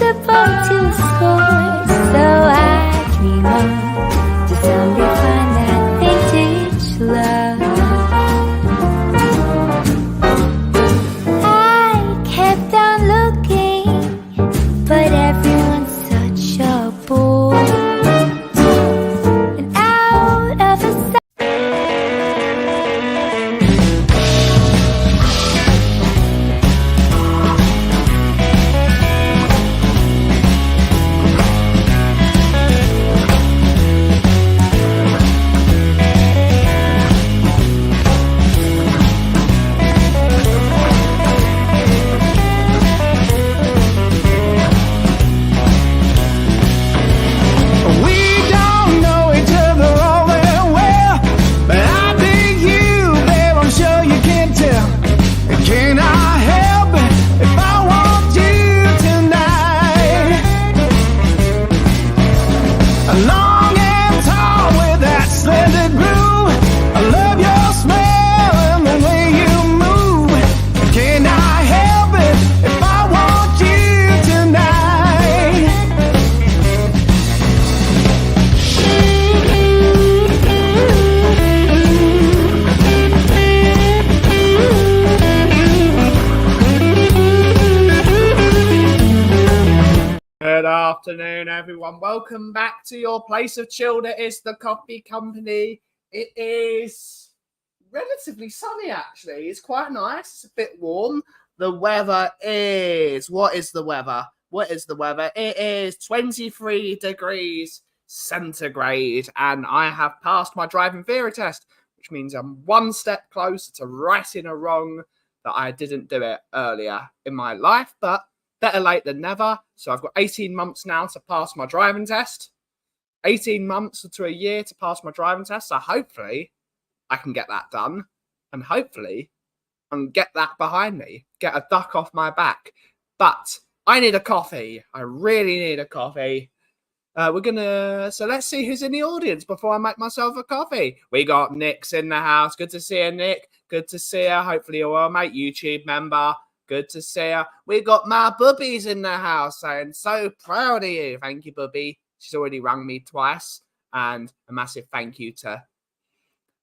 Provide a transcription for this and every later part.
impossible to score, so I dream on to someday find that vintage love. I kept on looking, but everyone's such a bore. And out of a Good afternoon, everyone. Welcome back to your place of chill. It is the Coffee Company. It is relatively sunny, actually. It's quite nice. It's a bit warm. The weather is... What is the weather? What is the weather? It is 23 degrees centigrade, and I have passed my driving theory test, which means I'm one step closer to righting a wrong that I didn't do it earlier in my life, but better late than never. So I've got 18 months now to pass my driving test. 18 months to a year to pass my driving test. So hopefully I can get that done. And hopefully I can get that behind me. Get a duck off my back. But I need a coffee. I really need a coffee. So let's see who's in the audience before I make myself a coffee. We got Nick's in the house. Good to see you, Nick. Good to see you. Hopefully you're well, mate. YouTube member. Good to see her. We got my Bubby's in the house saying, so proud of you. Thank you, Bubby. She's already rung me twice. And a massive thank you to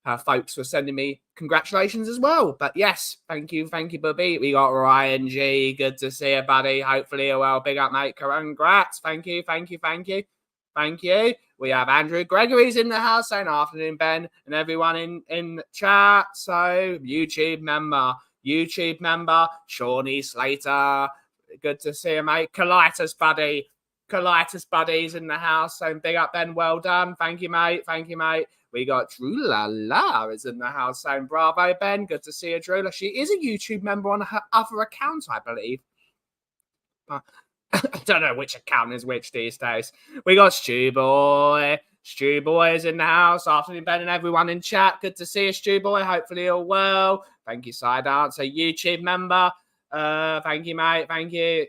her folks for sending me congratulations as well. But yes, thank you, Bubby. We got Ryan G. Good to see you, buddy. Hopefully you're well. Big up, mate. Congrats. Thank you. We have Andrew Gregory's in the house saying, afternoon, Ben, and everyone in chat. So, YouTube member, Shawnee Slater. Good to see you, mate. Colitis buddies in the house. So big up, Ben. Well done. Thank you, mate. We got Drew La is in the house saying, bravo, Ben. Good to see you, Drew. She is a YouTube member on her other account, I believe. I don't know which account is which these days. We got Stu Boy. Stu Boy is in the house. Afternoon, Ben, and everyone in chat. Good to see you, Stu Boy. Hopefully you're well. Thank you, Side Dancer, YouTube member. Thank you, mate. Thank you.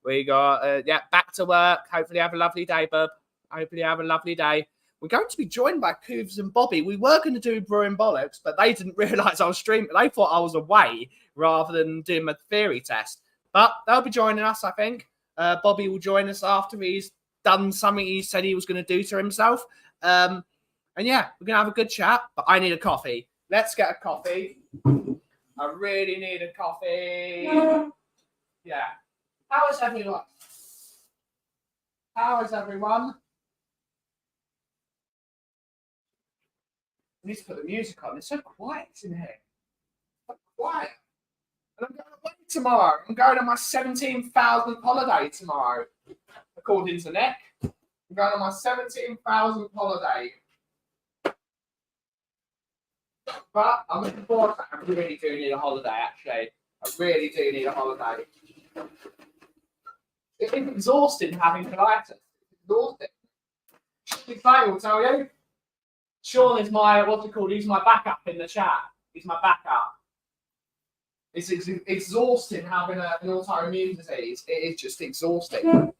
We got, back to work. Hopefully you have a lovely day, bub. Hopefully you have a lovely day. We're going to be joined by Coovs and Bobby. We were going to do Brewing Bollocks, but they didn't realise I was streaming. They thought I was away rather than doing my theory test. But they'll be joining us, I think. Bobby will join us after he's done something he said he was going to do to himself. And yeah, we're going to have a good chat, but I need a coffee. Let's get a coffee. I really need a coffee. Yeah. How is everyone? I need to put the music on. It's so quiet in here. So quiet. And I'm going away tomorrow. I'm going on my 17,000th holiday tomorrow, according to Nick. I'm going on my 17,000th holiday. But I'm looking forward to it. I really do need a holiday, actually. I really do need a holiday. It's exhausting having colitis. It's exhausting. Sean Clay will tell you. Sean is my, he's my backup in the chat. He's my backup. It's exhausting having an autoimmune disease. It is just exhausting.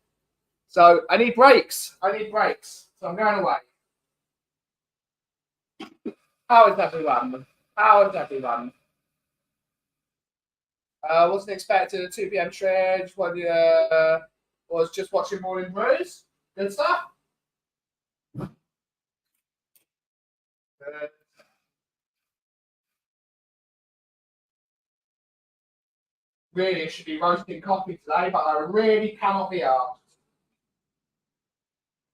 So I need breaks. So I'm going away. How is everyone? Wasn't expecting a 2 p.m. trade. was just watching Morning Brews. Good stuff. Really, I should be roasting coffee today, but I really cannot be asked.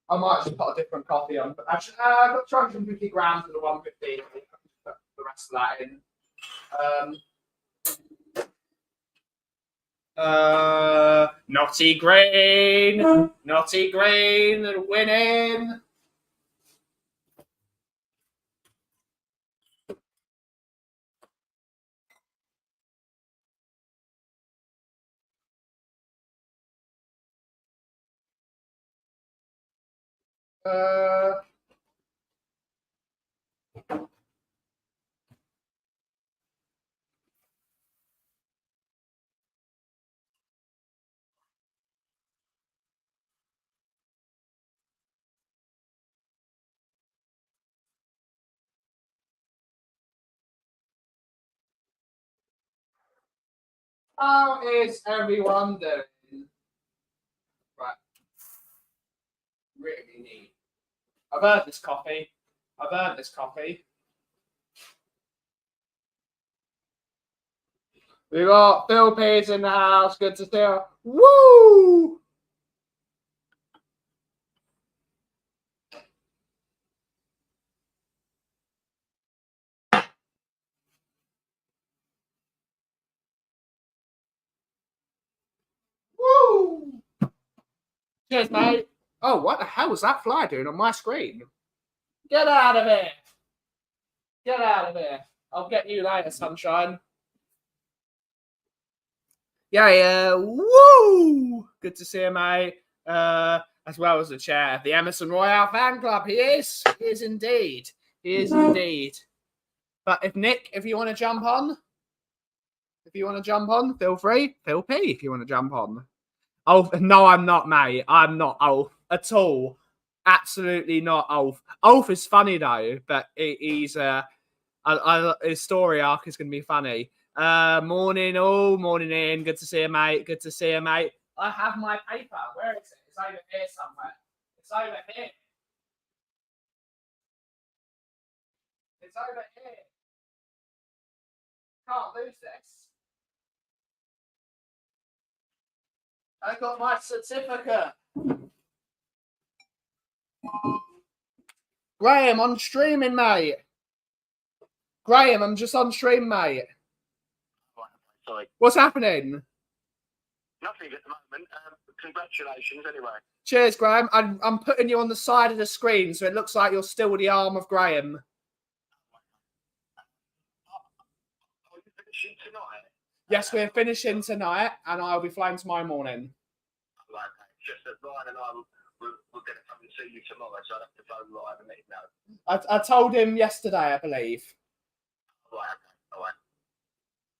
I might just put a different coffee on, but actually, I've got 250 grams of the 150. Put the rest of that in. Naughty Green, winning. How is everyone doing? Right. Really neat. I've earned this coffee. We got Phil Pease in the house. Good to see you. Woo! Woo! Cheers, mate. Oh, what the hell was that fly doing on my screen? Get out of here. Get out of here. I'll get you later, sunshine. Yeah. Woo! Good to see you, mate. As well as the chair of the Emerson Royale fan club. He is indeed. But if you want to jump on, feel free. Phil P, if you want to jump on. Oh, no, I'm not, mate. I'm not Ulf at all. Absolutely not Ulf. Ulf is funny, though, but he's... his story arc is going to be funny. Morning in. Good to see you, mate. I have my paper. Where is it? It's over here somewhere. It's over here. Can't lose this. I got my certificate. Graham, I'm streaming, mate. Graham, I'm just on stream, mate. Sorry. What's happening? Nothing at the moment. Congratulations, anyway. Cheers, Graham. I'm putting you on the side of the screen so it looks like you're still the arm of Graham. Are you finishing tonight? Yes, we're finishing tonight, and I'll be flying tomorrow morning. Right, okay. Just that Ryan and I we're going to come and see you tomorrow, so I'll have to phone Ryan and let him know. I told him yesterday, I believe. Right, okay. All right.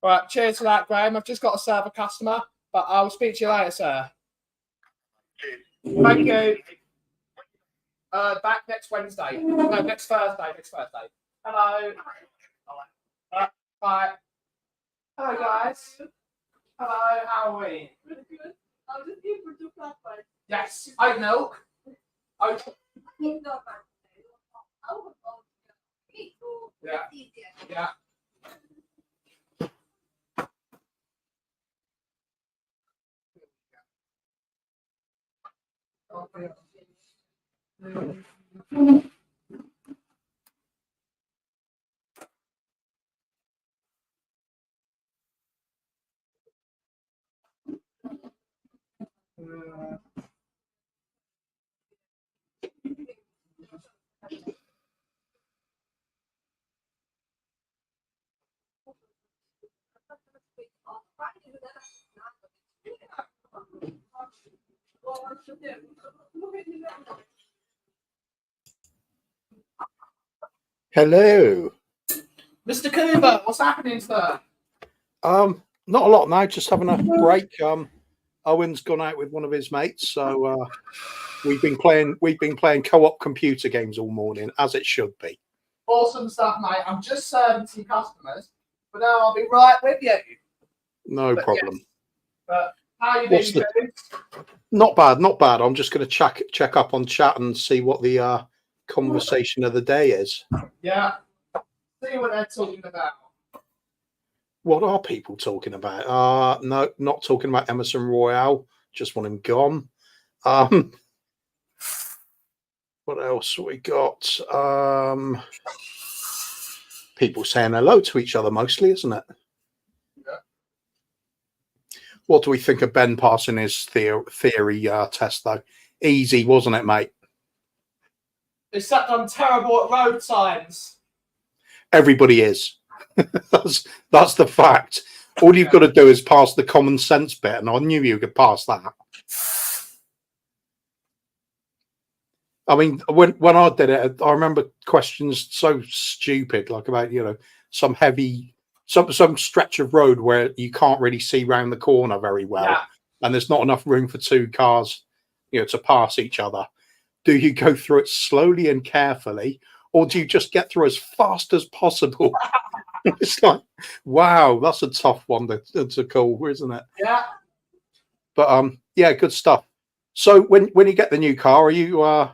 Right, cheers for that, Graham. I've just got to serve a customer, but I'll speak to you later, sir. Cheers. Thank you. Back next Wednesday. No, next Thursday. Hello. Bye. Hello, guys. Hello, how are we? Really good. I'll just give for 2 flat whites. Yes. Oat milk. Oat. Yeah. Hello. Mr. Cooper, what's happening, sir? Not a lot now, just having a break. Owen's gone out with one of his mates, so we've been playing co-op computer games all morning, as it should be. Awesome stuff, mate. I'm just serving some customers, but now I'll be right with you. No problem. Yes, but How you What's been, the- James? Not bad, not bad. I'm just going to check up on chat and see what the conversation of the day is. Yeah. See what they're talking about. What are people talking about? No, not talking about Emerson Royale. Just want him gone. What else we got? People saying hello to each other mostly, isn't it? Yeah. What do we think of Ben passing his theory test, though? Easy, wasn't it, mate? It's sat on terrible at road signs. Everybody is. that's the fact. All you've got to do is pass the common sense bit, and I knew you could pass that. I mean, when I did it, I remember questions so stupid, like about some stretch of road where you can't really see round the corner very well, Yeah. and there's not enough room for two cars, to pass each other. Do you go through it slowly and carefully, or do you just get through as fast as possible? It's like, wow, that's a tough one to call, isn't it? Yeah. But yeah, good stuff. So when you get the new car, are you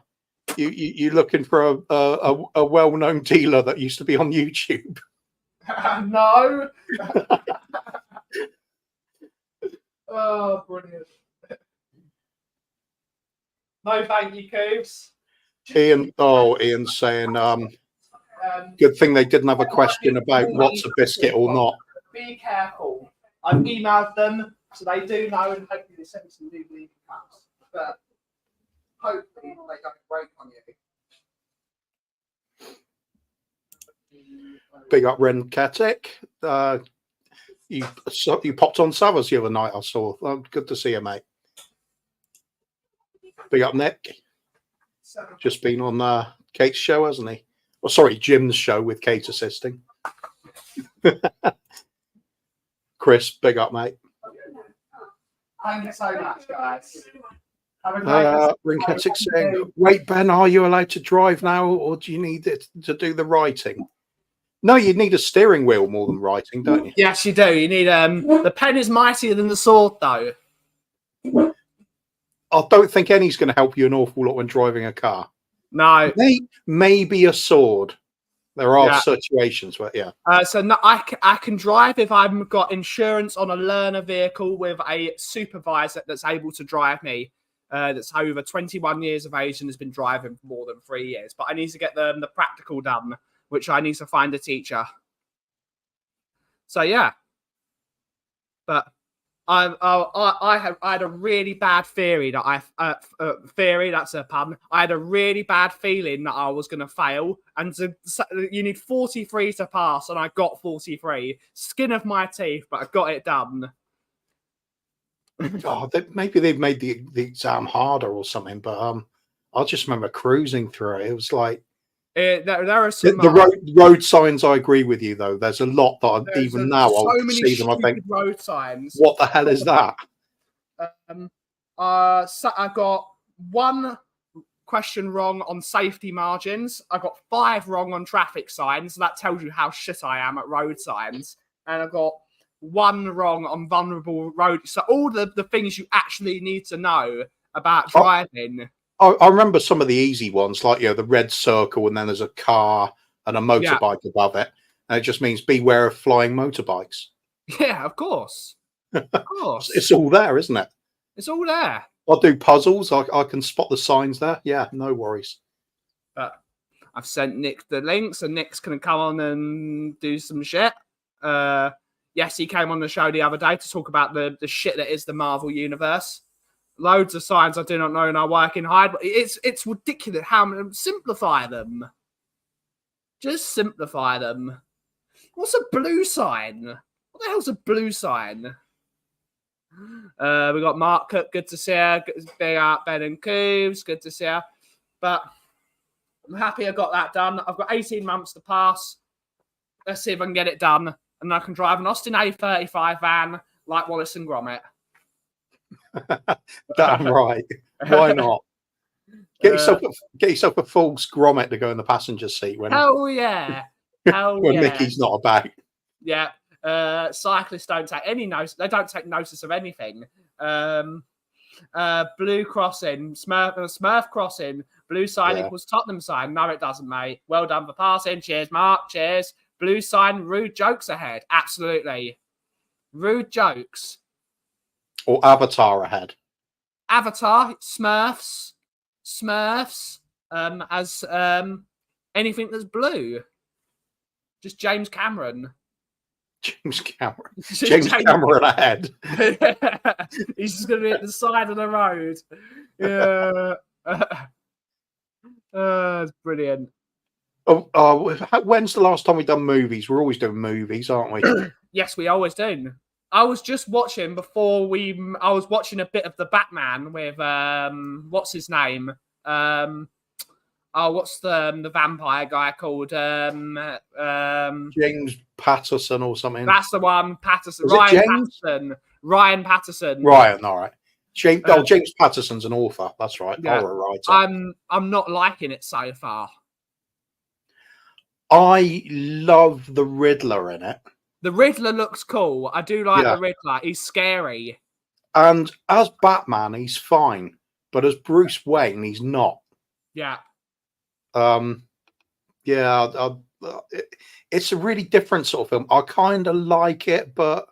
looking for a well-known dealer that used to be on YouTube? No. Oh, brilliant. No, thank you, Coops. Ian's saying, good thing they didn't have a question about what's a biscuit or not. Be careful. I've emailed them, so they do know, and hopefully they send me some new leaving cups. But hopefully they don't break on you. Big up Ren Katic. You popped on Savas the other night, I saw. Good to see you, mate. Big up Nick. Just been on Kate's show, hasn't he? Oh, sorry, Jim's show with Kate assisting. Chris, big up, mate. Thank you so much, guys. Have a great Ren Katic saying, wait, Ben, are you allowed to drive now, or do you need it to do the writing? No, you need a steering wheel more than writing, don't you? Yes, you do. You need the pen is mightier than the sword, though. I don't think any's going to help you an awful lot when driving a car. No. Maybe a sword. There are situations where, yeah. So no, I can drive if I've got insurance on a learner vehicle with a supervisor that's able to drive me. That's over 21 years of age and has been driving for more than 3 years. But I need to get the practical done, which I need to find a teacher. So yeah. But I had a really bad theory that that's a pun. I had a really bad feeling that I was going to fail, and you need 43 to pass, and I got 43. Skin of my teeth, but I got it done. Maybe they've made the exam harder or something, but I just remember cruising through it. It was like there are some road signs. I agree with you, though. There's a lot that even now I'll see them. I think road signs. What the hell is that? So I got one question wrong on safety margins. I got 5 wrong on traffic signs. So that tells you how shit I am at road signs. And I got 1 wrong on vulnerable road. So all the things you actually need to know about driving. I remember some of the easy ones, like the red circle, and then there's a car and a motorbike above it, and it just means beware of flying motorbikes. Yeah, of course. Of course. It's all there, isn't it? It's all there. I'll do puzzles. I can spot the signs there. Yeah, no worries. But I've sent Nick the links, and Nick's going to come on and do some shit. Yes, he came on the show the other day to talk about the shit that is the Marvel Universe. Loads of signs I do not know and I work in hide. It's ridiculous how simplify them. Just simplify them. What's a blue sign? What the hell's a blue sign? We got Mark Cook, good to see her. Big up Ben and Coobs, good to see her. But I'm happy I got that done. I've got 18 months to pass. Let's see if I can get it done. And I can drive an Austin A35 van like Wallace and Gromit. Damn right. Why not? Get yourself a full Grommet to go in the passenger seat when hell yeah. Hell when yeah. Mickey's not about. Yeah. Cyclists don't take any notice. They don't take notice of anything. Blue crossing, Smurf crossing. Blue sign Yeah. equals Tottenham sign. No, it doesn't, mate. Well done for passing. Cheers, Mark. Cheers. Blue sign, rude jokes ahead. Absolutely. Rude jokes. Or Avatar ahead. Avatar, Smurfs, as anything that's blue. Just James Cameron. James Cameron. James Cameron ahead. He's just going to be at the side of the road. Yeah. It's brilliant. When's the last time we've done movies? We're always doing movies, aren't we? Yes, we always do. I was just watching I was watching a bit of the Batman with what's his name? What's the vampire guy called? James Patterson or something. That's the one. Patterson. Was it Ryan James? Patterson. Ryan Patterson. Ryan, all right. James Patterson's an author. That's right. Yeah. Horror writer. I'm not liking it so far. I love the Riddler in it. The Riddler looks cool. I do like Yeah. the Riddler. He's scary. And as Batman, he's fine. But as Bruce Wayne, he's not. Yeah. It's a really different sort of film. I kind of like it, but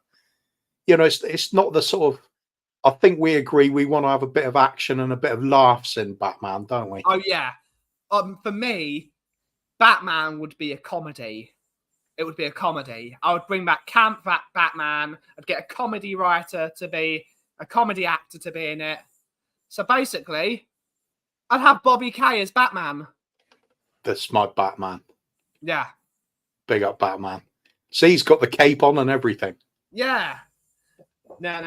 it's not the sort of. I think we agree we want to have a bit of action and a bit of laughs in Batman, don't we? Oh yeah. For me, Batman would be a comedy. It would be a comedy. I would bring back camp Batman. I'd get a comedy writer to be a comedy actor to be in it. So basically, I'd have Bobby Kay as Batman. That's my Batman. Yeah. Big up Batman. See, he's got the cape on and everything. Yeah. No,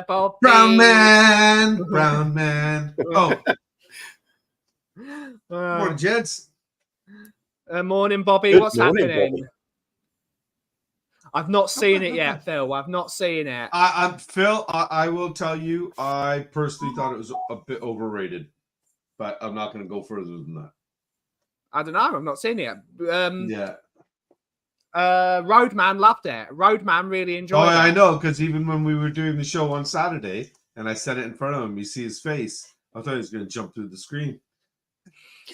Bobby. Brown man. Oh, morning, gents. Morning, Bobby. Good What's morning, happening? Bobby. I've not seen it yet, Phil. I've not seen it. I'm Phil. I will tell you, I personally thought it was a bit overrated, but I'm not going to go further than that. I don't know. I've not seen it yet. Yeah. Roadman loved it. Roadman really enjoyed Oh, it. I know, because even when we were doing the show on Saturday, and I said it in front of him, you see his face. I thought he was going to jump through the screen.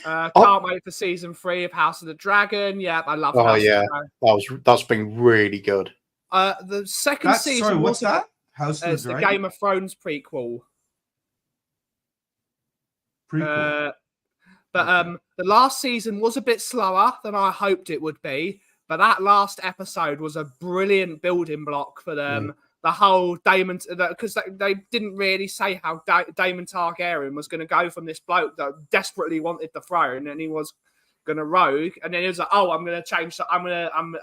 Can't wait for season 3 of House of the Dragon. Yep, I love. Oh yeah, that's been really good. The second season. Sorry, what's was that? House of It's the the Dragon? Game of Thrones prequel. Prequel. But the last season was a bit slower than I hoped it would be. But that last episode was a brilliant building block for them. The whole Daemon, because they didn't really say how Daemon Targaryen was going to go from this bloke that desperately wanted the throne, and he was going to rogue, and then he was like, "Oh, I'm going to change. I'm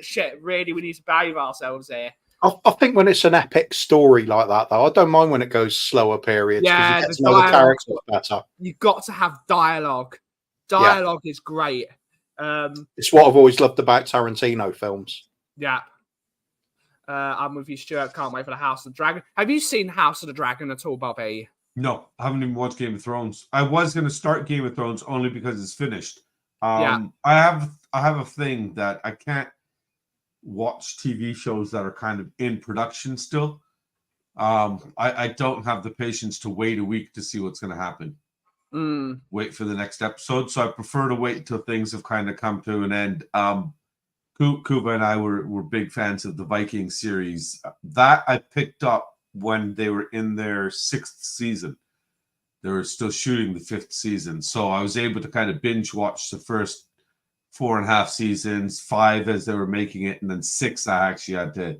shit. Really, we need to behave ourselves here." I think when it's an epic story like that, though, I don't mind when it goes slower periods. Yeah, you get the to know the dialogue. characters better. You've got to have dialogue. Dialogue is great. It's what I've always loved about Tarantino films. Yeah. I'm with you, Stuart. Can't wait for the House of the Dragon. Have you seen House of the Dragon at all, Bobby? No, I haven't even watched Game of Thrones. I was going to start Game of Thrones only because it's finished. Yeah. I have a thing that I can't watch TV shows that are kind of in production still. I don't have the patience to wait a week to see what's going to happen. Wait for the next episode. So I prefer to wait until things have kind of come to an end. Kuba and I were big fans of the Viking series. That I picked up when they were in their 6th season. They were still shooting the 5th season. So I was able to kind of binge watch the first 4.5 seasons, 5 as they were making it, and then 6 I actually had to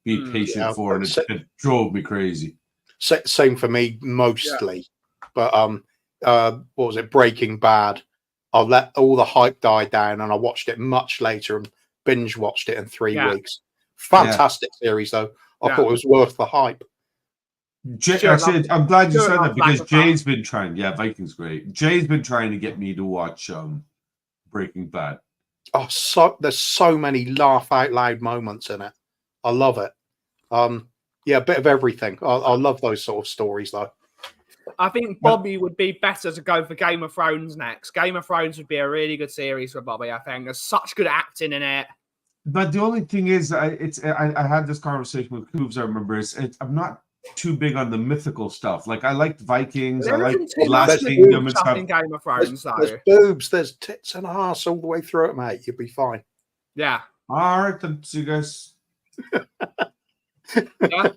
be patient for, and it drove me crazy. Same for me mostly. But what was it? Breaking Bad. I let all the hype die down, and I watched it much later and binge watched it in 3 weeks. Fantastic series, though. I thought it was worth the hype. Actually, I'm glad you said that because Jay's been trying. Yeah, Viking's great. Jay's been trying to get me to watch Breaking Bad. Oh, there's so many laugh out loud moments in it. I love it. A bit of everything. I love those sort of stories, though. I think Bobby would be better to go for Game of Thrones next. Game of Thrones would be a really good series for Bobby, I think. There's such good acting in it. But the only thing is, I had this conversation with Cooves. I remember I'm not too big on the mythical stuff. Like I liked Vikings, I There liked isn't too Last much Kingdom and stuff stuff. in Game of There's, Thrones, though. there's boobs, there's tits and ass all the way through it, mate. You'll be fine. Yeah, All right, then see you guys. yeah. There's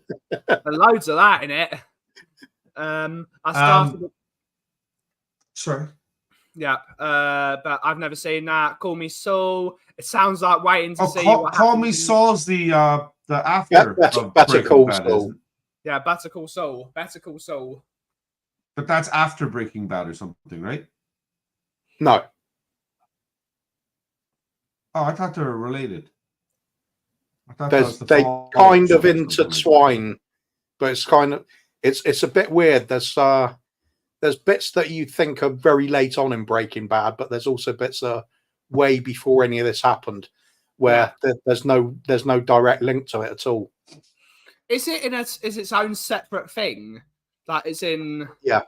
loads of that in it. I started. Sorry. Yeah, but I've never seen that. Call Me Saul. It sounds like waiting to Oh, see Call what Me happens. Saul's the after. Yeah, Better of Better Breaking Call Bad, Saul. isn't it? Yeah, Better Call Saul. Better Call Saul. But that's after Breaking Bad or something, right? No, Oh, I thought they were related. I thought that was the they fall kind show of or something like that. intertwine, but it's kind of it's a bit weird. There's bits that you think are very late on in Breaking Bad, but there's also bits that are way before any of this happened, where there's no direct link to it at all. Is it is its own separate thing? Like it's in. Yeah,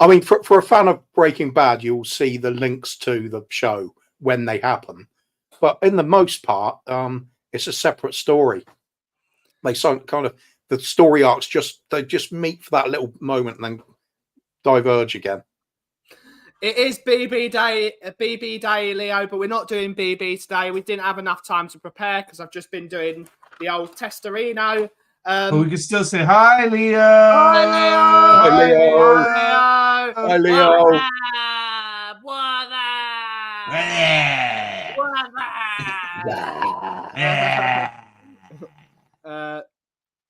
I mean, for a fan of Breaking Bad, you'll see the links to the show when they happen, but in the most part, it's a separate story. They kind of the story arcs they just meet for that little moment and then diverge again. It is BB Day, Leo, but we're not doing BB today. We didn't have enough time to prepare because I've just been doing the old Testorino. But we can still say hi, Leo. Hi, Leo. Hi, Leo. Hi, Leo. What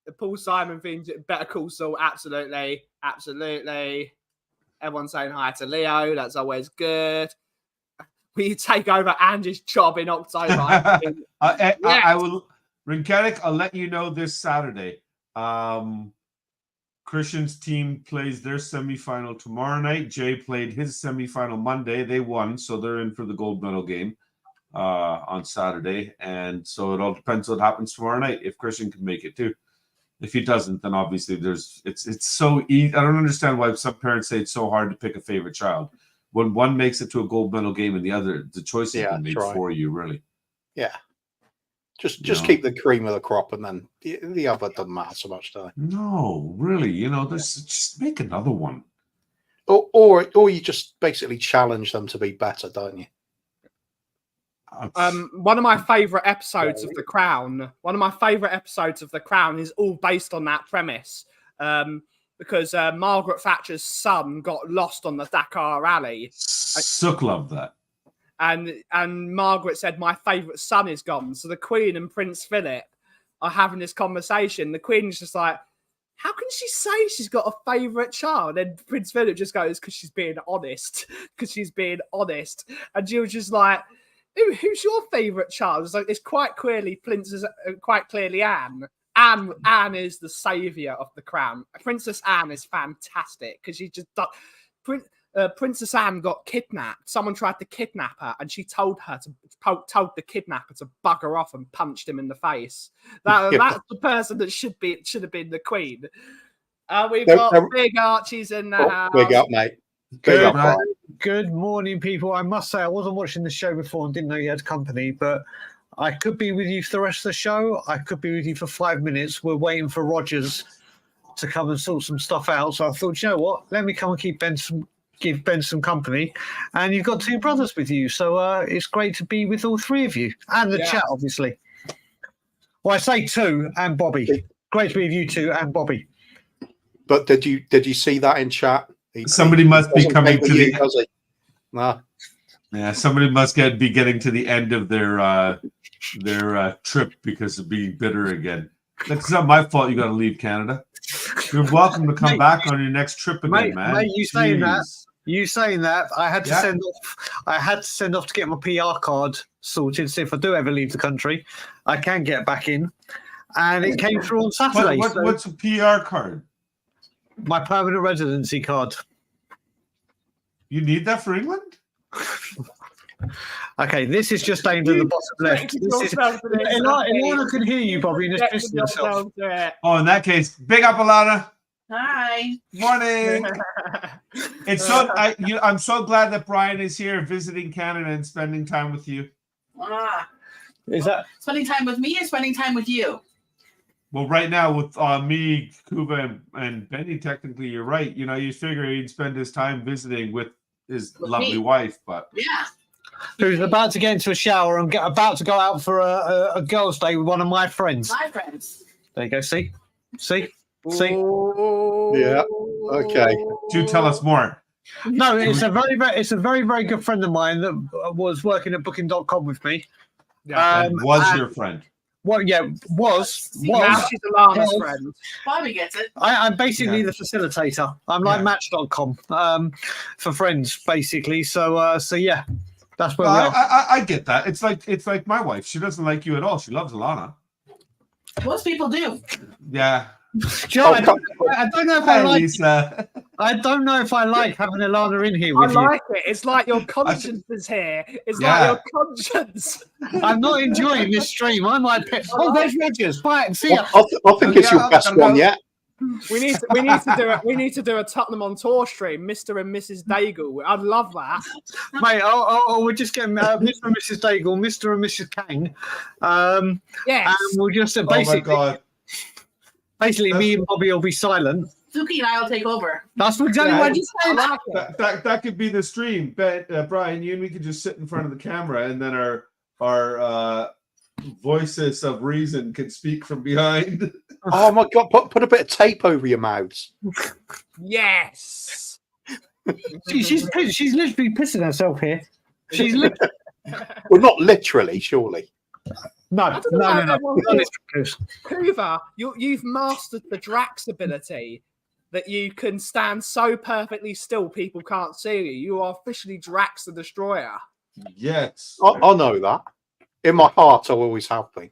the Paul Simon thing, Better Call Saul, absolutely. Everyone's saying hi to Leo. That's always good. Will you take over Andy's job in October? I will. Rinketic, I'll let you know this Saturday. Christian's team plays their semifinal tomorrow night. Jay played his semifinal Monday. They won, so they're in for the gold medal game on Saturday. And so it all depends what happens tomorrow night. If Christian can make it too. If he doesn't, then obviously it's so easy. I don't understand why some parents say it's so hard to pick a favorite child. When one makes it to a gold medal game and the other, the choice has been made for you, really. Yeah. Just keep the cream of the crop, and then the other doesn't matter so much, does it? No, really. Just make another one. Or you just basically challenge them to be better, don't you? One of my favorite episodes of The Crown. One of my favorite episodes of The Crown is all based on that premise, because Margaret Thatcher's son got lost on the Dakar Rally. Sook loved that. And Margaret said, "My favourite son is gone." So the Queen and Prince Philip are having this conversation. The Queen's just like, "How can she say she's got a favourite child?" And Prince Philip just goes, "Because she's being honest." And she was just like, "Who's your favourite child?" It's like it's quite clearly Anne. Anne is the saviour of the crown. Princess Anne is fantastic because she just does. Princess Anne got kidnapped. Someone tried to kidnap her, and she told the kidnapper to bugger off and punched him in the face. That's the person that should have been the Queen. We've got Big Archie's in the house. Big up, mate. Big up, Brian. Good morning, people. I must say, I wasn't watching the show before and didn't know you had company, but I could be with you for the rest of the show. I could be with you for 5 minutes. We're waiting for Rogers to come and sort some stuff out. So I thought, you know what? Let me come and give Ben some company. And you've got two brothers with you. So it's great to be with all three of you. And the chat, obviously. Well, I say two and Bobby. Great to be with you two and Bobby. But did you see that in chat? Somebody must be coming to the. Does he? Nah. Yeah, somebody must be getting to the end of their trip because of being bitter again. It's not my fault. You got to leave Canada. You're welcome to come back on your next trip again, man. Mate, you saying that? I had to send off. I had to send off to get my PR card sorted. So if I do ever leave the country, I can get back in. And it came through on Saturday. What's a PR card? My permanent residency card. You need that for England? Okay, this is just aimed at the bottom left. Ilana can hear you, Bobby. Just listen yourself. Oh, in that case, big up, Ilana. Hi. Morning. I'm so glad that Brian is here visiting Canada and spending time with you. Is that Spending time with me or spending time with you? Well, right now with me, Kuba, and Benny, technically you're right. You know, you figure he'd spend his time visiting with his With lovely me. wife, but Yeah. who's about to get into a shower and about to go out for a girls' day with one of my friends? My friends. There you go. See. Yeah. Okay. do tell us more. No, it's a very good friend of mine that was working at Booking.com with me. And was your friend? Well, yeah, was. Now she's Alana's was. friend. Bobby gets it. I'm basically Yeah. the facilitator. I'm like Yeah. Match.com for friends, basically. So yeah, that's where we Well, are. I get that. It's like my wife. She doesn't like you at all. She loves Alana. Most people do. Yeah. Do you know, Oh, I don't know if I Hi, like. Lisa. I don't know if I like having Alana in here I with you. like it. It's like your conscience is here. It's Yeah. like your conscience. I'm not enjoying this stream. I might pick. Oh, there's Rogers. Right, see ya. I think it's your best one yet. We need to do a Tottenham on tour stream, Mr. and Mrs. Daigle. I'd love that. Mate, we're just getting Mr. and Mrs. Daigle, Mr. and Mrs. Kang. Yes. And we'll just Oh my basically, God. me and Bobby will be silent. Suki and I will take over. That's exactly Yeah, what I just I said. like it. That could be the stream. Brian, you and me could just sit in front of the camera, and then our voices of reason could speak from behind. Oh my God! Put a bit of tape over your mouths. Yes. She's literally pissing herself here. She's literally, Well, not literally, surely. no. don't know how everyone Not feels. literally. Kuva, you've mastered the Drax ability that you can stand so perfectly still people can't see you. You are officially Drax the Destroyer. Yes. I know that. In my heart, I always have been.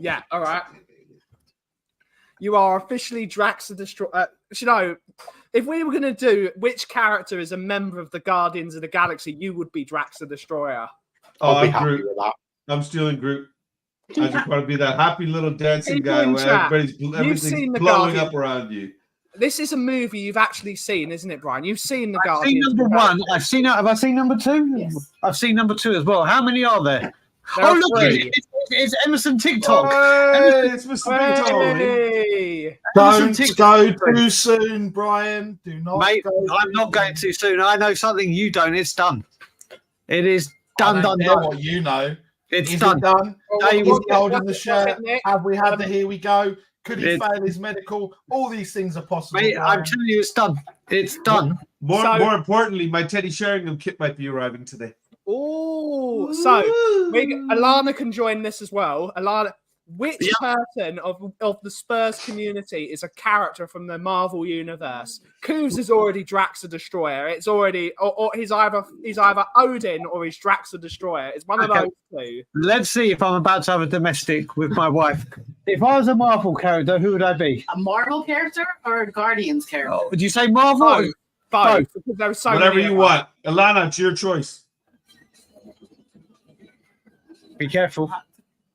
Yeah, all right. You are officially Drax the Destroyer. You know, if we were going to do which character is a member of the Guardians of the Galaxy, you would be Drax the Destroyer. I'll be I'm happy Groot. with that. I'm stealing Groot. I just want to be that happy little dancing People guy in where chat, everything's seen the blowing Guardian. up around you. This is a movie you've actually seen, isn't it, Brian? You've seen the I've seen Guardians. number one. I've seen. Have I seen number two? Yes. I've seen number two as well. How many are there? There Oh are look, three. it's Emerson TikTok. Hey, it's Mr. Big Tony. Hey! Emerson Don't TikTok. go too soon, Brian. Do not Mate, go I'm not going too soon. I know something you don't. It's done. It is I done. don't Done. care Done. what you know. It's Is done. it done? Day Is one. he holding the What's shirt? it, Nick? Have we had the here we go? Could he It- fail his medical? All these things are possible. Mate, I'm Brian. telling you, it's done. It's done. More importantly, my Teddy Sheringham kit might be arriving today. Oh, so Alana can join this as well. Alana, which person of the Spurs community is a character from the Marvel universe? Coos is already Drax the Destroyer. It's already, or he's either Odin or he's Drax the Destroyer. It's one of Okay. those two. Let's see if I'm about to have a domestic with my wife. If I was a Marvel character, who would I be? A Marvel character or a Guardians character? Oh, did you say Marvel? Both. Both. Because there are so Whatever many you of want. Alana, it's your choice. Be careful.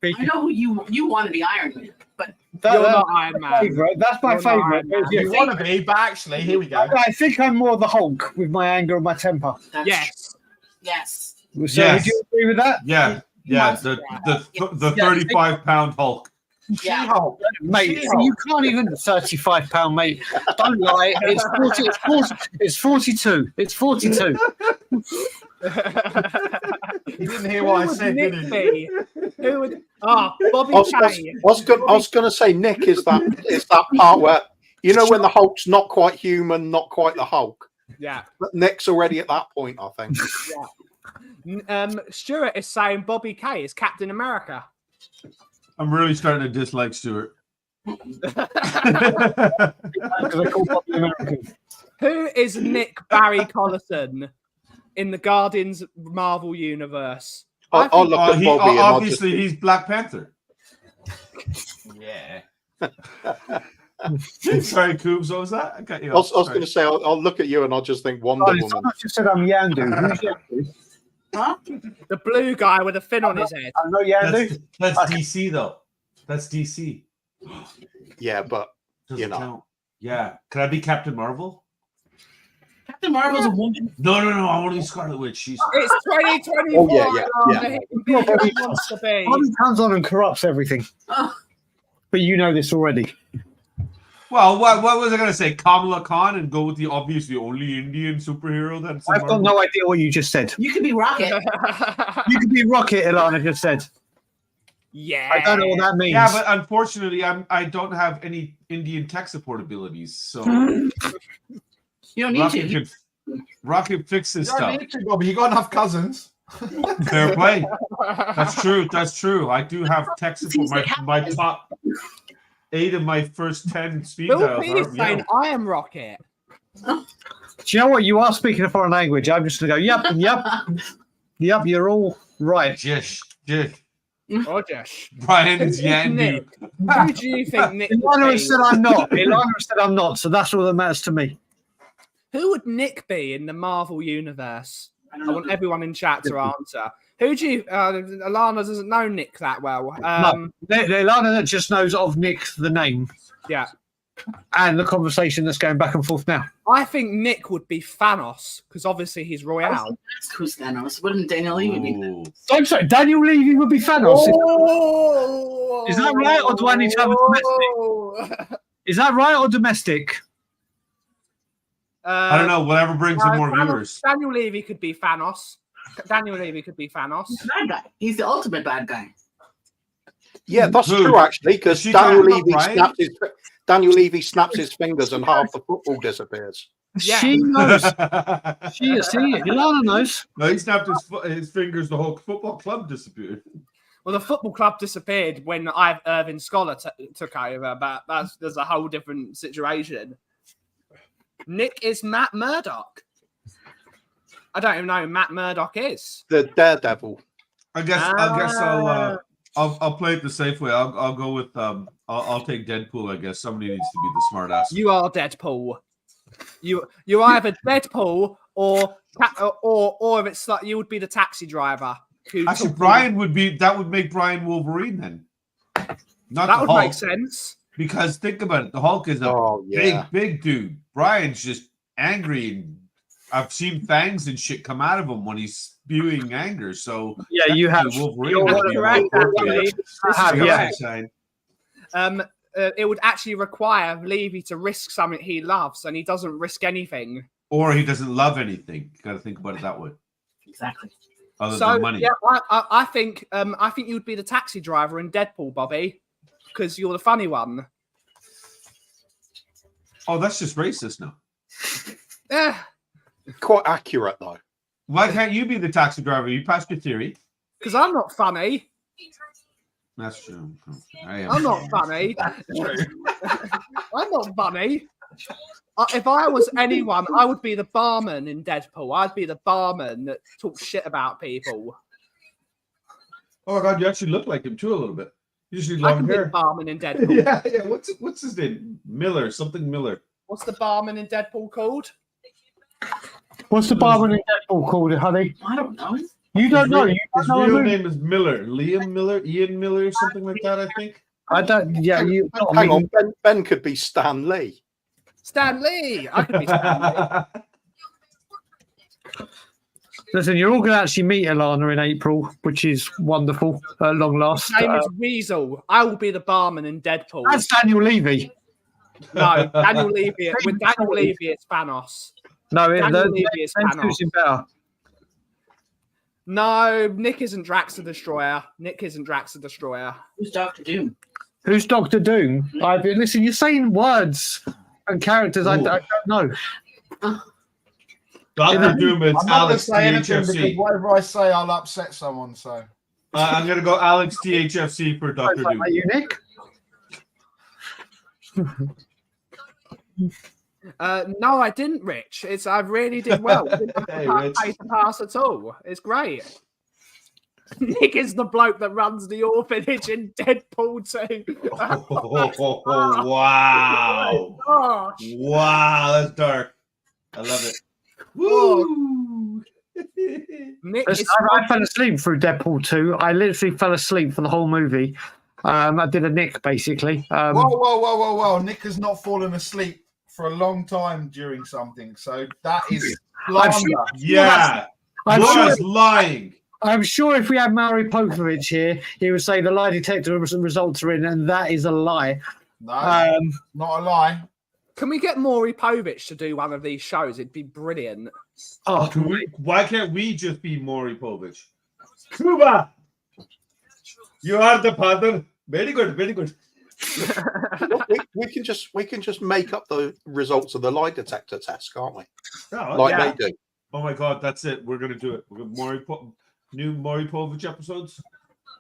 I know who you want to be Iron Man, but them. You're not Iron Man. favorite. That's my You're not favorite. Iron Man. You want to be, but actually, here we go. I think I'm more the Hulk with my anger and my temper. that's Yes. yes. So Yes. would you agree with that? Yeah. The Yeah. 35-pound Hulk. Yeah. She-Hulk. Mate, She-Hulk. you can't even £35, mate. Don't lie. It's 42. It's 42. You didn't hear what I Who would said, Nick did you? be? Who would? Bobby I Kay. was going to say, Nick, is that part where you know when the Hulk's not quite human, not quite the Hulk. Yeah. But Nick's already at that point, I think. Stuart is saying Bobby Kay is Captain America. I'm really starting to dislike Stuart. Because I call Captain America. Who is Nick Barry Collison in the Guardians Marvel universe? I'll look at Bobby and I'll just, Obviously, he's Black Panther. Yeah. Sorry, Coobs, what was that? I got you. I was going to say, I'll look at you and I'll just think Wonder Oh, Woman. someone just said I'm Yandu. Who's Yandu? Huh? The blue guy with a fin on his head. I'm not Yandu. That's DC, though. That's DC. Yeah, but Doesn't You know. count. Yeah. Can I be Captain Marvel? Captain Marvel's a woman. No. I want to be Scarlet Witch. She's It's 2024. Oh, yeah. He can be who he wants to be. Bobby comes on and corrupts everything. Oh, But you know this already. well. What was I gonna say? Kamala Khan and go with the obviously only Indian superhero that's. in I've got Marvel? no idea what you just said. you could be Rocket. You could be Rocket, Ilana just said. Yeah. I don't know what that means. Yeah, but unfortunately, I don't have any Indian tech support abilities, so You don't need Rocket to. Rocket fixes You don't stuff. need to, Bobby. You got enough cousins. Fair play. That's true. That's true. I do have tech support. My top 8 of my first 10 speed Bill dials P are. is saying, I am Rocket. Do you know what? You are speaking a foreign language. I'm just going to go, yep, you're all right. Jish. Or Josh. Brian's Yandu. Nick. Who do you think Nick would Ilana be? has said I'm not. Ilana has said I'm not, so that's all that matters to me. Who would Nick be in the Marvel universe? I I don't know. want everyone in chat to answer. Who do you? Alana doesn't know Nick that well. Ilana just knows of Nick, the name, Yeah, and the conversation that's going back and forth now. I think Nick would be Thanos because obviously he's Royale. That's who's Thanos. Wouldn't Daniel Levy be? Ooh. I'm sorry, Daniel Levy would be Thanos. Oh! Is that right, or do I need to have a domestic? Is that right or domestic? I don't know. Whatever brings in more viewers. Daniel Levy could be Thanos. Daniel Levy could be Thanos. He's the bad guy. He's the ultimate bad guy. Yeah, that's Who? true actually, because Is she Daniel talking about Levy snaps his fingers and half the football disappears. Yeah. She knows. She Ilana knows. No, he snapped his fingers. The whole football club disappeared. Well, the football club disappeared when Irvin Scholar took over, but there's a whole different situation. Nick is Matt Murdock. I don't even know who Matt Murdock is. The Daredevil. I guess I'll play it the safe way. I'll go with I'll take Deadpool. I guess somebody needs to be the smartass. You are Deadpool. You're either Deadpool or if it's like you would be the taxi driver. Actually, Brian would be. That would make Brian Wolverine then. Not That the would Hulk, make sense. because think about it. The Hulk is a big dude. Brian's just angry, and I've seen fangs and shit come out of him when he's spewing anger. So Yeah, you have. Wolverine. That's would be correct, more appropriate. actually. This is Yeah. correct. It would actually require Levy to risk something he loves, and he doesn't risk anything. Or he doesn't love anything. You got to think about it that way. Exactly. Other So than money. yeah, I think you'd be the taxi driver in Deadpool, Bobby, because you're the funny one. Oh, that's just racist now. Yeah, Quite accurate though. Why can't you be the taxi driver? You passed your theory. because I'm not funny. That's true. I am. I'm not funny. I'm not funny. If I was anyone, I would be the barman in Deadpool. I'd be the barman that talks shit about people. Oh my god, you actually look like him too a little bit. You just need I long can be the hair. barman in Deadpool. Yeah. What's his name? Miller. Something Miller. What's the barman in Deadpool called? What's the barman in Deadpool called, honey? I don't know. You don't know. You His don't know. real a movie. name is Miller. Liam Miller, Ian Miller, something like that. I think. I don't. Yeah, you. Hang on, Ben could be Stan Lee. Stan Lee. I could be Stan Lee. Listen, you're all going to actually meet Ilana in April, which is wonderful at long last. His name is Weasel. I will be the barman in Deadpool. That's Daniel Levy. No, Daniel Levy. With Daniel Levy, it's Thanos. No, Daniel Levy is Ben Thanos. suits him better. No, Nick isn't Drax the Destroyer. Nick isn't Drax the Destroyer. Who's Doctor Doom? Who's Doctor Doom? Listen, you're saying words and characters I don't know. Dr. Doom, it's I'm not going to Alex say anything because THFC. whatever I say, I'll upset someone. So I'm gonna go Alex THFC for Dr. Doom. Are you Nick? No, I didn't, Rich. I really did well. I didn't Hey, have Rich. to pay to pass at all. It's great. Nick is the bloke that runs the orphanage in Deadpool 2. Wow. Gosh. Wow, that's dark. I love it. Woo! Nick Listen, is I fell asleep through Deadpool 2. I literally fell asleep for the whole movie. I did a Nick, basically. whoa! Nick has not fallen asleep for a long time during something. So that is I'm slander. sure- Yeah. I'm Laura's sure, lying. I'm sure if we had Maury Popovich here, he would say the lie detector results are in, and that is a lie. No, not a lie. Can we get Maury Povich to do one of these shows? It'd be brilliant. Oh, Why can't we just be Maury Povich? Cuba, you are the father. Very good, very good. we can just make up the results of the lie detector test, can't we? Oh, Like yeah. they do. Oh my God, that's it. We're gonna do it. We're gonna new Maury Povich episodes.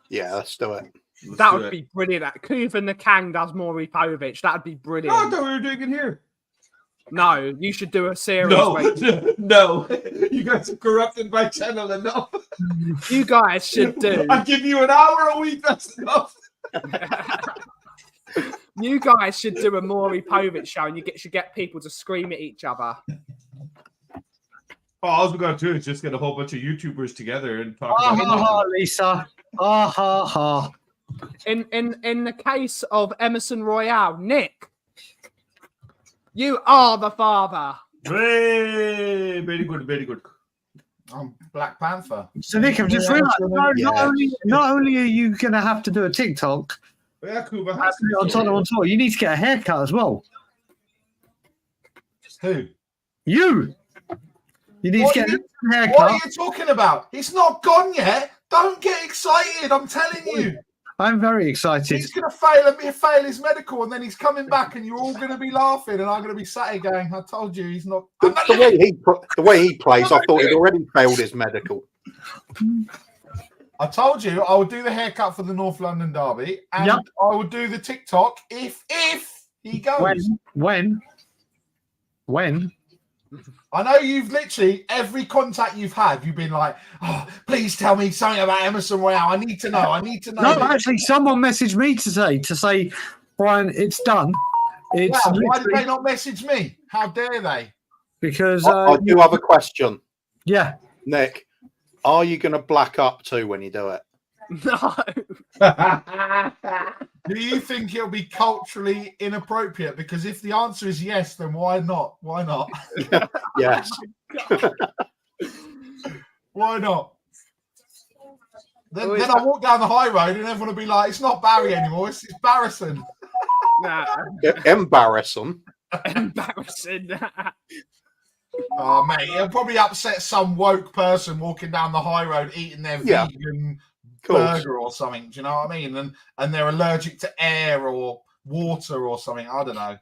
Yeah, let's do it. Let's That do would it. be brilliant. Kuvan the Kang does Maury Povich. That'd be No, I brilliant. thought we were doing it here. No, you should do a series. No, where no. You guys have corrupted my channel enough. you guys should do. I give you an hour a week. That's enough. You guys should do a Maury Povich show, and should get people to scream at each other. Oh, all we're gonna do is just get a whole bunch of YouTubers together and talk ha about ha it. ha, Lisa. Ha ha ha. In the case of Emerson Royale, Nick, you are the father. Hey, very good, very good. I'm Black Panther. So Nick, I've just realised Yeah. not only are you going to have to do a TikTok Yeah, Cuba. on tour, you need to get a haircut as well. Who? You need What to get are a What haircut. are you talking about? It's not gone yet. Don't get excited. I'm telling you. I'm very excited. He's going to fail his medical, and then he's coming back, and you're all going to be laughing, and I'm going to be sat here going, I told you he's not. I'm not The way he plays, I thought he'd already failed his medical. I told you I would do the haircut for the North London Derby, and Yep. I would do the TikTok if he goes. When? I know you've literally every contact you've had, you've been like, "Oh, please tell me something about Emerson Royale. I need to know. I need to know." No, this." actually, someone messaged me to say, Brian, it's done. It's Wow, why did literally- they not message me? How dare they? because I do have a question, yeah. Nick. Are you going to black up too when you do it? No. Do you think it'll be culturally inappropriate? Because if the answer is yes, then why not? Why not? Yes. Why not? Then I walk down the high road and everyone will be like, "It's not Barry anymore. It's Barrison." Nah. Embarrassing. Embarrassing. Oh, mate, it'll probably upset some woke person walking down the high road eating their Yeah. vegan Cool. burger or something. Do you know what I mean? And they're allergic to air or water or something. I don't know.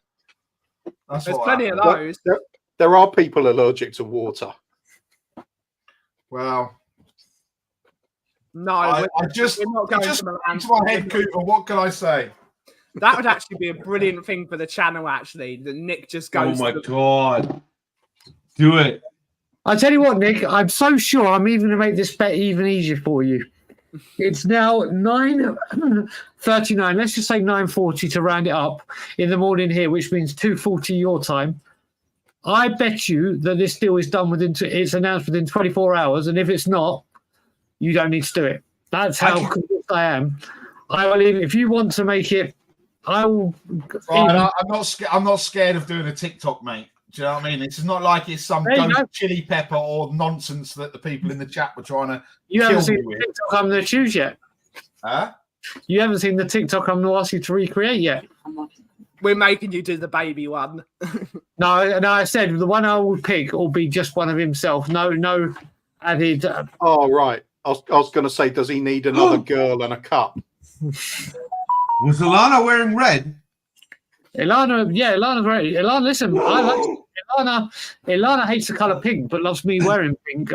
That's There's what plenty of happened. those. There are people allergic to water. Well, No, I we're just not it going just to Milan. into my head, Cooper. What can I say? That would actually be a brilliant thing for the channel, actually. That Nick just Oh goes. my to the- God. Do it. I tell you what, Nick, I'm so sure I'm even going to make this bet even easier for you. It's now 9:39. Let's just say 9:40 to round it up in the morning here, which means 2:40 your time. I bet you that this deal is done it's announced within 24 hours, and if it's not, you don't need to do it. That's how convinced I am. I will even, if you want to make it, I will. Right, I'm not scared of doing a TikTok, mate. Do you know what I mean? It's not like it's some There you ghost go. chili pepper or nonsense that the people in the chat were trying to You haven't kill seen me the with. TikTok I'm going to choose yet. Huh? You haven't seen the TikTok I'm going to ask you to recreate yet. We're making you do the baby one. No, I said the one I will pick will be just one of himself. No added. Oh, right. I was going to say, does he need another girl and a cup? Was Alana wearing red? Ilana's great. Ilana, listen, I like Ilana hates the color pink, but loves me wearing pink.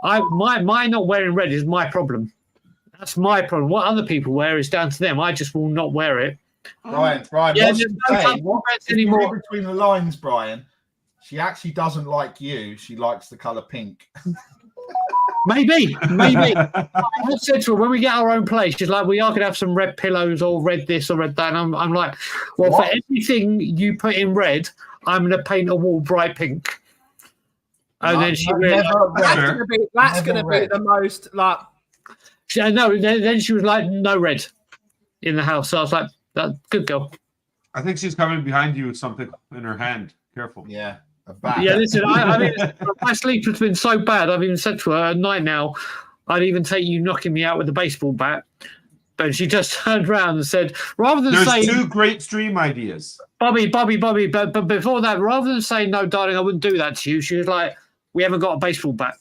My not wearing red is my problem. That's my problem. What other people wear is down to them. I just will not wear it. Brian, Yeah, what's there's she no saying? color If you read anymore. between the lines, Brian, she actually doesn't like you. She likes the colour pink. Maybe. I said to her when we get our own place, she's like, we are gonna have some red pillows or red this or red that. And I'm like, well, What? for everything you put in red, I'm gonna paint a wall bright pink. And then she realized, Never red. That's Never going to be red. the most like. no. Then she was like, no red in the house. So I was like, good girl. I think she's coming behind you with something in her hand. Careful. Yeah, a bat. Yeah, listen, I mean, my sleep has been so bad. I've even said to her at night now, I'd even take you knocking me out with a baseball bat. But she just turned around and said, rather than There's saying, 2 great stream ideas. Bobby, but before that, rather than saying, no, darling, I wouldn't do that to you, she was like, we haven't got a baseball bat.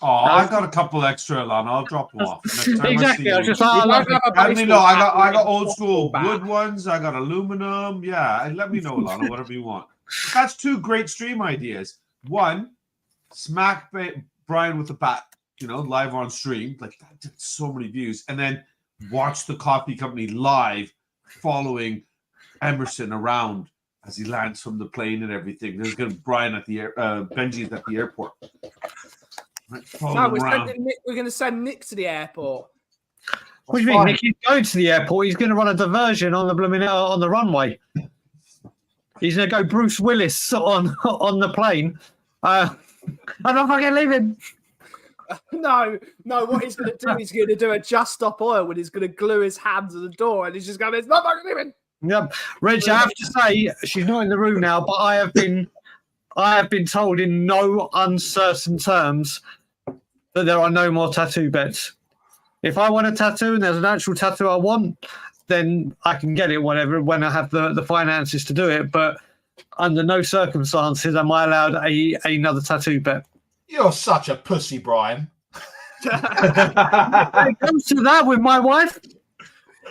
Oh, I got a couple extra, Alana. I'll drop them off. Next time Exactly. I was I see just like, You I don't love have a let me baseball know. I bat, got you old have a school bat. wood ones. I got aluminum. Yeah, and let me know, Alana, whatever you want. That's 2 great stream ideas. One, smack Brian with the bat, live on stream. Like that did so many views. And then watch the coffee company live following Emerson around as he lands from the plane and everything. There's going to be Brian at the Benji's at the airport. Right, follow No, him we're around. going to send Nick to the airport. what do you mean, Nick? He's going to the airport. He's going to run a diversion on the runway. He's going to go Bruce Willis on the plane. I'm not fucking leaving. No, what he's going to do, he's going to do a Just Stop Oil when he's going to glue his hands to the door and he's just going, it's not fucking leaving. Yep, Rich, I have to say, she's not in the room now, but I have been told in no uncertain terms that there are no more tattoo bets. If I want a tattoo and there's an actual tattoo I want, then I can get it whenever when I have the finances to do it. But under no circumstances am I allowed another tattoo bet. You're such a pussy, Brian. When it comes to that with my wife,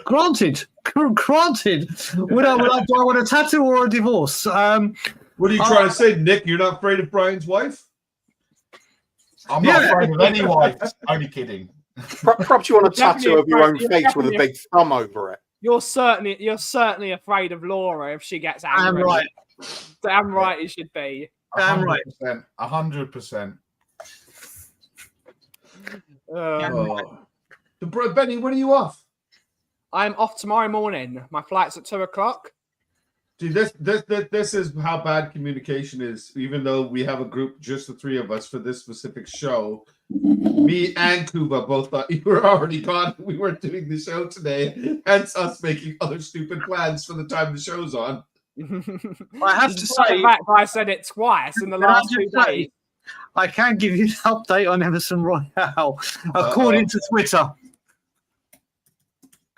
granted. Do I want a tattoo or a divorce? What are you trying to say, Nick? You're not afraid of Brian's wife? I'm not afraid of any wife. Only kidding. Perhaps you want a tattoo of your own You're face with a definitely- big thumb over it. You're certainly afraid of Laura if she gets I'm angry. right. Damn right you should be. Damn right. 100%. Benny, when are you off? I'm off tomorrow morning. My flight's at 2:00. Dude, this is how bad communication is. Even though we have a group, just the 3 of us for this specific show, me and Kuba both thought you were already gone. We weren't doing the show today, hence us making other stupid plans for the time the show's on. I have to Despite say, the fact that I said it twice in the Can I last 2 just say- days. I can give you an update on Emerson Royale, according to Twitter.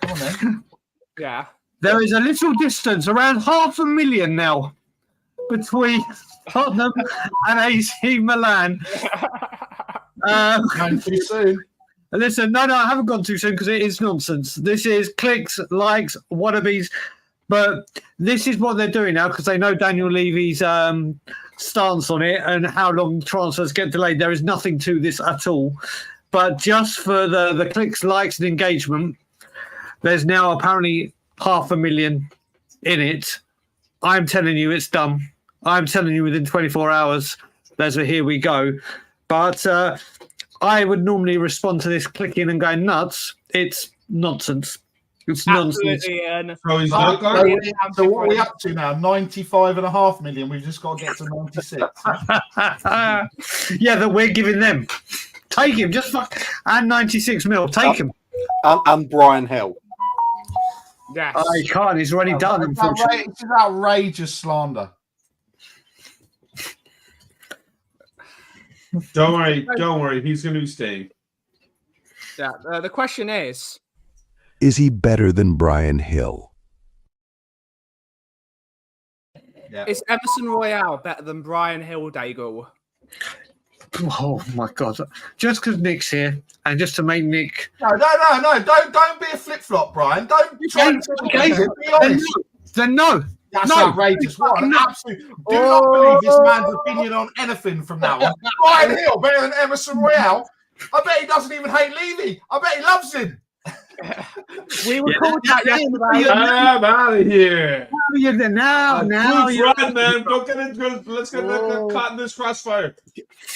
Come on, then. Yeah. There is a little distance, around 500,000 now, between Tottenham and AC Milan. Going too soon. Listen, no, I haven't gone too soon because it is nonsense. This is clicks, likes, wannabes. But this is what they're doing now because they know Daniel Levy's stance on it and how long transfers get delayed. There is nothing to this at all. But just for the clicks, likes, and engagement, there's now apparently 500,000 in it. I'm telling you it's done. I'm telling you within 24 hours, there's a here we go. But I would normally respond to this clicking and going nuts. It's nonsense. It's nonsense. Absolutely, Ian. So he's So, not going. so what are we up to now? 95.5 million. We've just got to get to 96. Yeah, that we're giving them. Take him, just fuck. And 96 mil, take him. And Brian Hill. Yes. I can't, he's already done, unfortunately. It's outrageous slander. Don't worry. He's going to be staying. Yeah. The question is he better than Brian Hill? Yeah. Is Emerson Royale better than Brian Hildagel? Oh my god! Just because Nick's here, and just to make Nick, No. Don't be a flip flop, Brian. Don't try to be honest. then no. That's No. outrageous. What an No. absolute. Do not believe this man's opinion on anything from now on. Brian Hill better than Emerson Royale. I bet he doesn't even hate Levy. I bet he loves him. We were called that yesterday. I'm out of here. Now, Who's you're run, man? Don't get into. Let's get caught in this crossfire.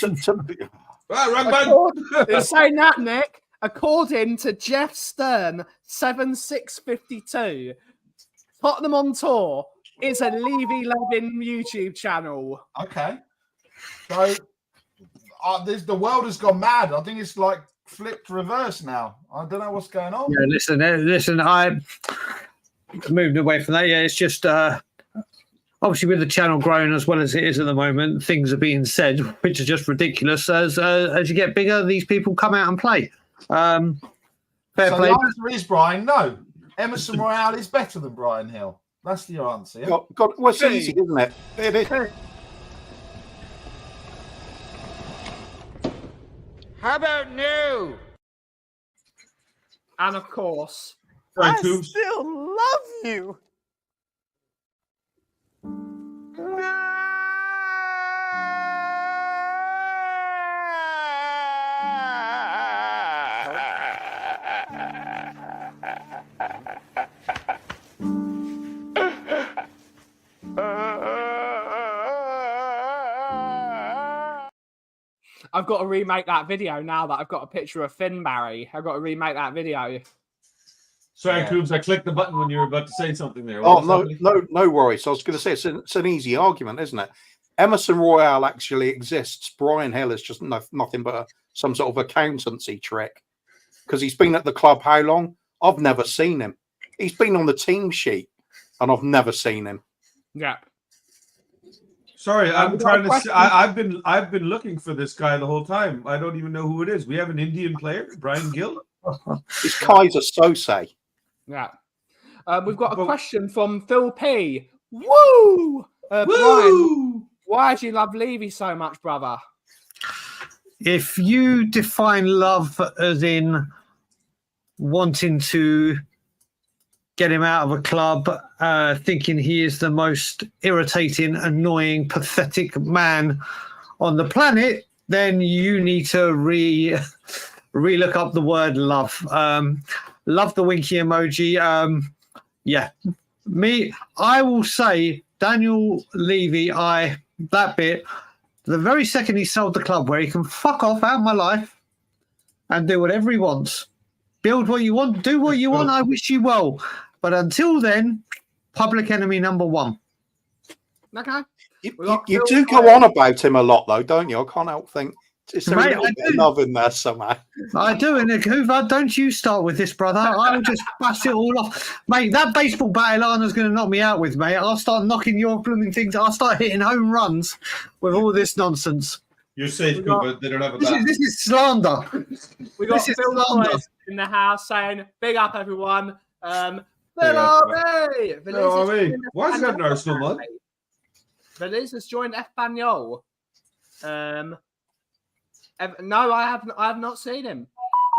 Run, man. In saying that, Nick, according to Jeff Stern, 7652, Tottenham on Tour is a Levy Lovin YouTube channel. Okay. So the world has gone mad. I think it's like flipped reverse now. I don't know what's going on. Yeah, listen. moved away from that. Yeah, it's just obviously with the channel growing as well as it is at the moment, things are being said which are just ridiculous. As you get bigger, these people come out and play. Fair So play. the answer is, Brian, no. Emerson Royale is better than Brian Hill. That's the answer. Yeah? Well, it's easy, isn't it? It is. How about no? And of course, Sorry, Tubes. still love you. I've got to remake that video now that I've got a picture of Finn Barry. I've got to remake that video. Sorry, Yeah. Tubes. I clicked the button when you were about to say something there. Oh, What was happening? no worries. I was going to say it's an easy argument, isn't it? Emerson Royale actually exists. Brian Hill is just nothing but some sort of accountancy trick because he's been at the club how long? I've never seen him. He's been on the team sheet and I've never seen him. Yeah. Sorry, I'm we got trying a to. question. I've been looking for this guy the whole time. I don't even know who it is. We have an Indian player, Brian Gill. It's Kaiser Sose. Yeah. We've got a But- question from Phil P. Woo! Brian, Woo! why do you love Levy so much, brother? If you define love as in wanting to get him out of a club, thinking he is the most irritating, annoying, pathetic man on the planet, then you need to re-look up the word love. Love the winky emoji. Yeah. I will say Daniel Levy, that bit, the very second he sold the club where he can fuck off out of my life and do whatever he wants. Build what you want, do what you want, I wish you well. But until then, public enemy number one. Okay. You do go on about him a lot, though, don't you? I can't help think. Is there Mate, a little I bit of do. love in there somehow? I do, and Hoover, don't you start with this, brother. I'll just bust it all off. Mate, that baseball bat Ilana's going to knock me out with, mate. I'll start knocking your blooming things. I'll start hitting home runs with all this nonsense. You're safe, got- but they don't have a This bat. is slander. We got This is Phil slander. Boyce in the house saying, big up, everyone. Phil Yeah. RB. Phil RB. Why has he got an Arsenal mug? Feliz has joined Espanyol. No, I have not seen him.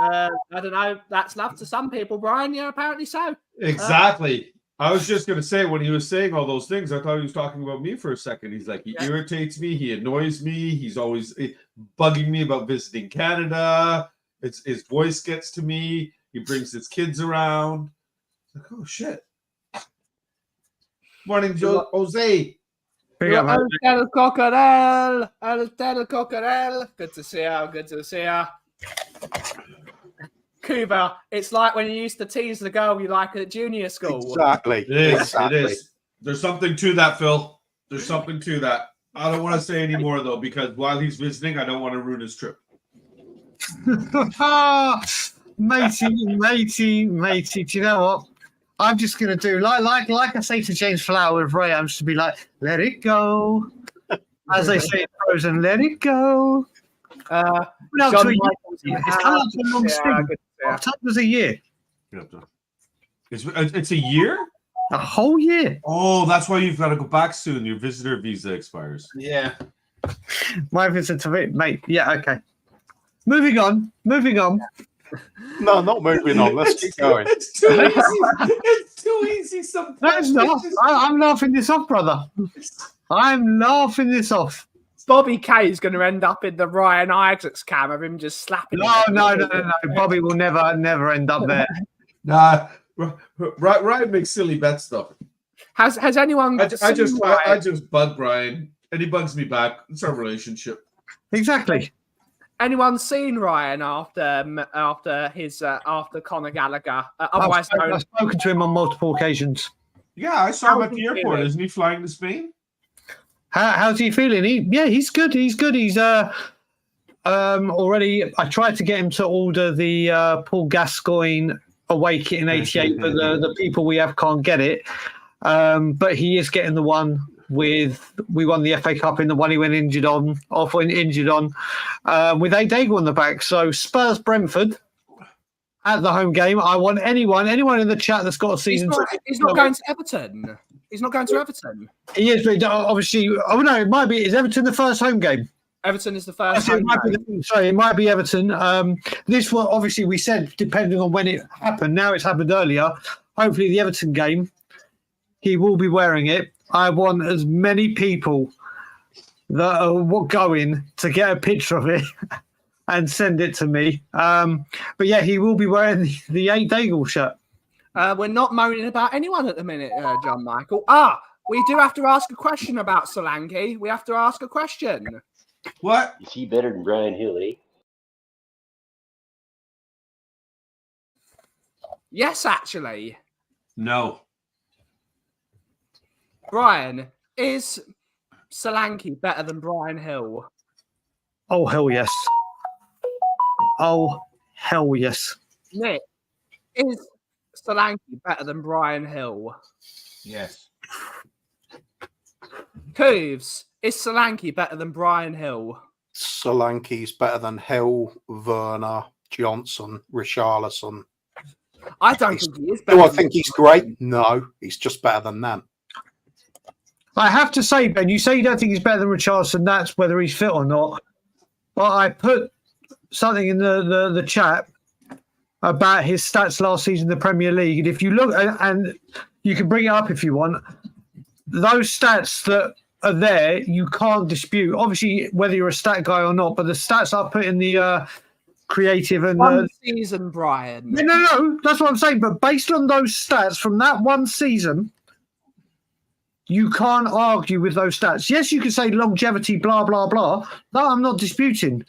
I don't know. That's love to some people, Brian. Yeah, apparently so. Exactly. I was just going to say, when he was saying all those things, I thought he was talking about me for a second. He's like, he irritates me. He annoys me. He's always bugging me about visiting Canada. His voice gets to me. He brings his kids around. Like, oh, shit. Morning, Jose. Big up, mate. El Cocorel. El Cocorel. Good to see you. Good to see you. Cuba, it's like when you used to tease the girl you like at junior school. Exactly. It is. Exactly. It is. There's something to that, Phil. There's something to that. I don't want to say any more, though, because while he's visiting, I don't want to ruin his trip. matey. Do you know what? I'm just going to do like I say to James Flower with Ray. I'm just going to be like, let it go. As they say in Frozen, let it go. John No, Michael's in the it's coming up house. to a long Yeah, string. good to see you. October's a year. It's a year? A whole year. Oh, that's why you've got to go back soon. Your visitor visa expires. Yeah. My visit to it, mate. Yeah, okay. Moving on. No, not moving on. Let's keep going. It's too easy. It's too easy sometimes. No, it's not. I'm laughing this off, brother. I'm laughing this off. Bobby K is going to end up in the Ryan Isaacs cam of him just slapping. No. Bobby will never end up there. Nah, Ryan makes silly bet stuff. Has anyone? I seen just bug Ryan, and he bugs me back. It's our relationship. Exactly. Anyone seen Ryan after Conor Gallagher? Otherwise known. I've spoken to him on multiple occasions. Yeah, I saw him at the How's he airport. feeling? Isn't he flying to Spain? How's he feeling? He's good. He's already. I tried to get him to order the Paul Gascoigne away kit in '88, but the people we have can't get it. But he is getting the one we won the FA Cup in the one he went injured on, with A. Daigle on the back. So Spurs Brentford at the home game. I want anyone in the chat that's got a season. He's not going to Everton. He's not going to Everton. He is, but obviously. Oh no, it might be. Is Everton the first home game? Everton is the first. It might be Everton. This one, obviously, we said depending on when it happened. Now it's happened earlier. Hopefully, the Everton game, he will be wearing it. I want as many people that are going to get a picture of it and send it to me. But yeah, he will be wearing the 8 Daigle shirt. We're not moaning about anyone at the minute, John Michael. We do have to ask a question about Solanke. We have to ask a question. What? Is he better than Brian Hill, eh? Yes, actually. No. Brian, is Solanke better than Brian Hill? Oh, hell yes. Oh, hell yes. Nick, is Solanke better than Brian Hill? Yes. Cooves, is Solanke better than Brian Hill? Solanke's better than Hill, Werner, Johnson, Richarlison. I don't think he is better. Do I think he's great? No, he's just better than them. I have to say, Ben, you say you don't think he's better than Richarlison. That's whether he's fit or not. But I put something in the chat about his stats last season in the Premier League. And if you look, and you can bring it up if you want, those stats that are there, you can't dispute. Obviously, whether you're a stat guy or not, but the stats I put in the creative and one season, Brian. No, that's what I'm saying. But based on those stats from that one season, you can't argue with those stats. Yes, you can say longevity, blah, blah, blah. No, I'm not disputing.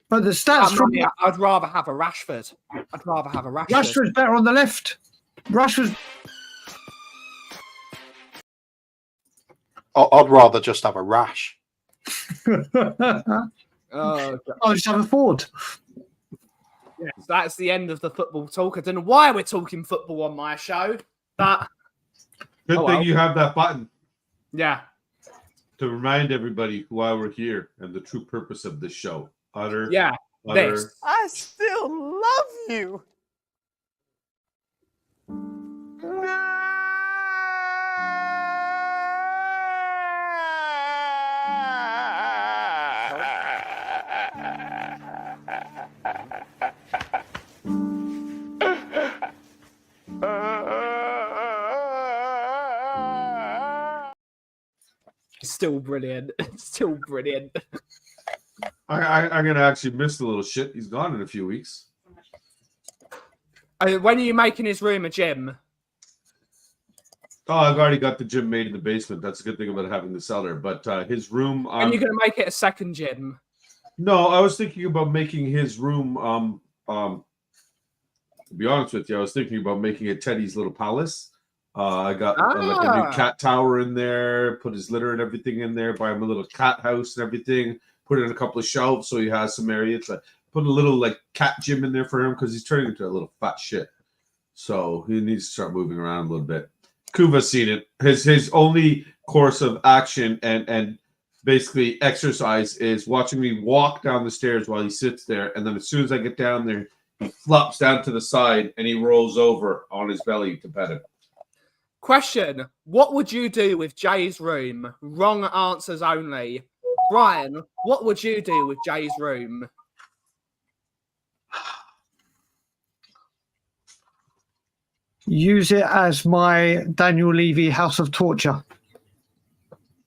But the stats from... I'd rather have a Rashford. Rashford's better on the left. I'd rather just have a rash. I'll just have a Ford. Yes, that's the end of the football talk. I don't know why we're talking football on my show, but... Good thing you have that button. Yeah. To remind everybody why we're here and the true purpose of this show. This. I still love you. Still brilliant. Still brilliant. I'm going to actually miss the little shit. He's gone in a few weeks. When are you making his room a gym? Oh, I've already got the gym made in the basement. That's a good thing about having the cellar. But his room... And you're going to make it a second gym? No, I was thinking about making his room... to be honest with you, I was thinking about making it Teddy's little palace. I got like a new cat tower in there, put his litter and everything in there, buy him a little cat house and everything, put in a couple of shelves so he has some area to put a little like cat gym in there for him because he's turning into a little fat shit. So he needs to start moving around a little bit. Kuva's seen it. His only course of action and basically exercise is watching me walk down the stairs while he sits there. And then as soon as I get down there, he flops down to the side and he rolls over on his belly to pet him. Question: what would you do with Jay's room? Wrong answers only. Brian, what would you do with Jay's room? Use it as my Daniel Levy House of Torture.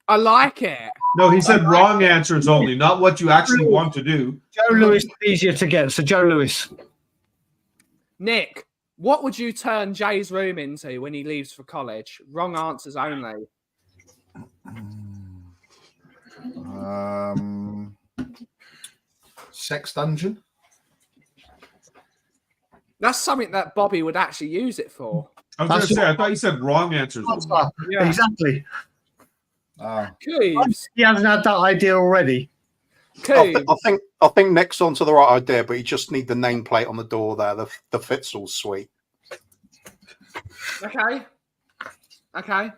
I like it. No, he said wrong answers only, not what you actually want to do. Joe Lewis is easier to get, so Joe Lewis. Nick, what would you turn Jay's room into when he leaves for college? Wrong answers only. Sex dungeon. That's something that Bobby would actually use it for. I was going to say, I thought you said wrong answers. Yeah. Exactly. Cooves. He hasn't had that idea already. I think Nick's onto the right idea, but you just need the nameplate on the door there, the Fitzel suite. Okay.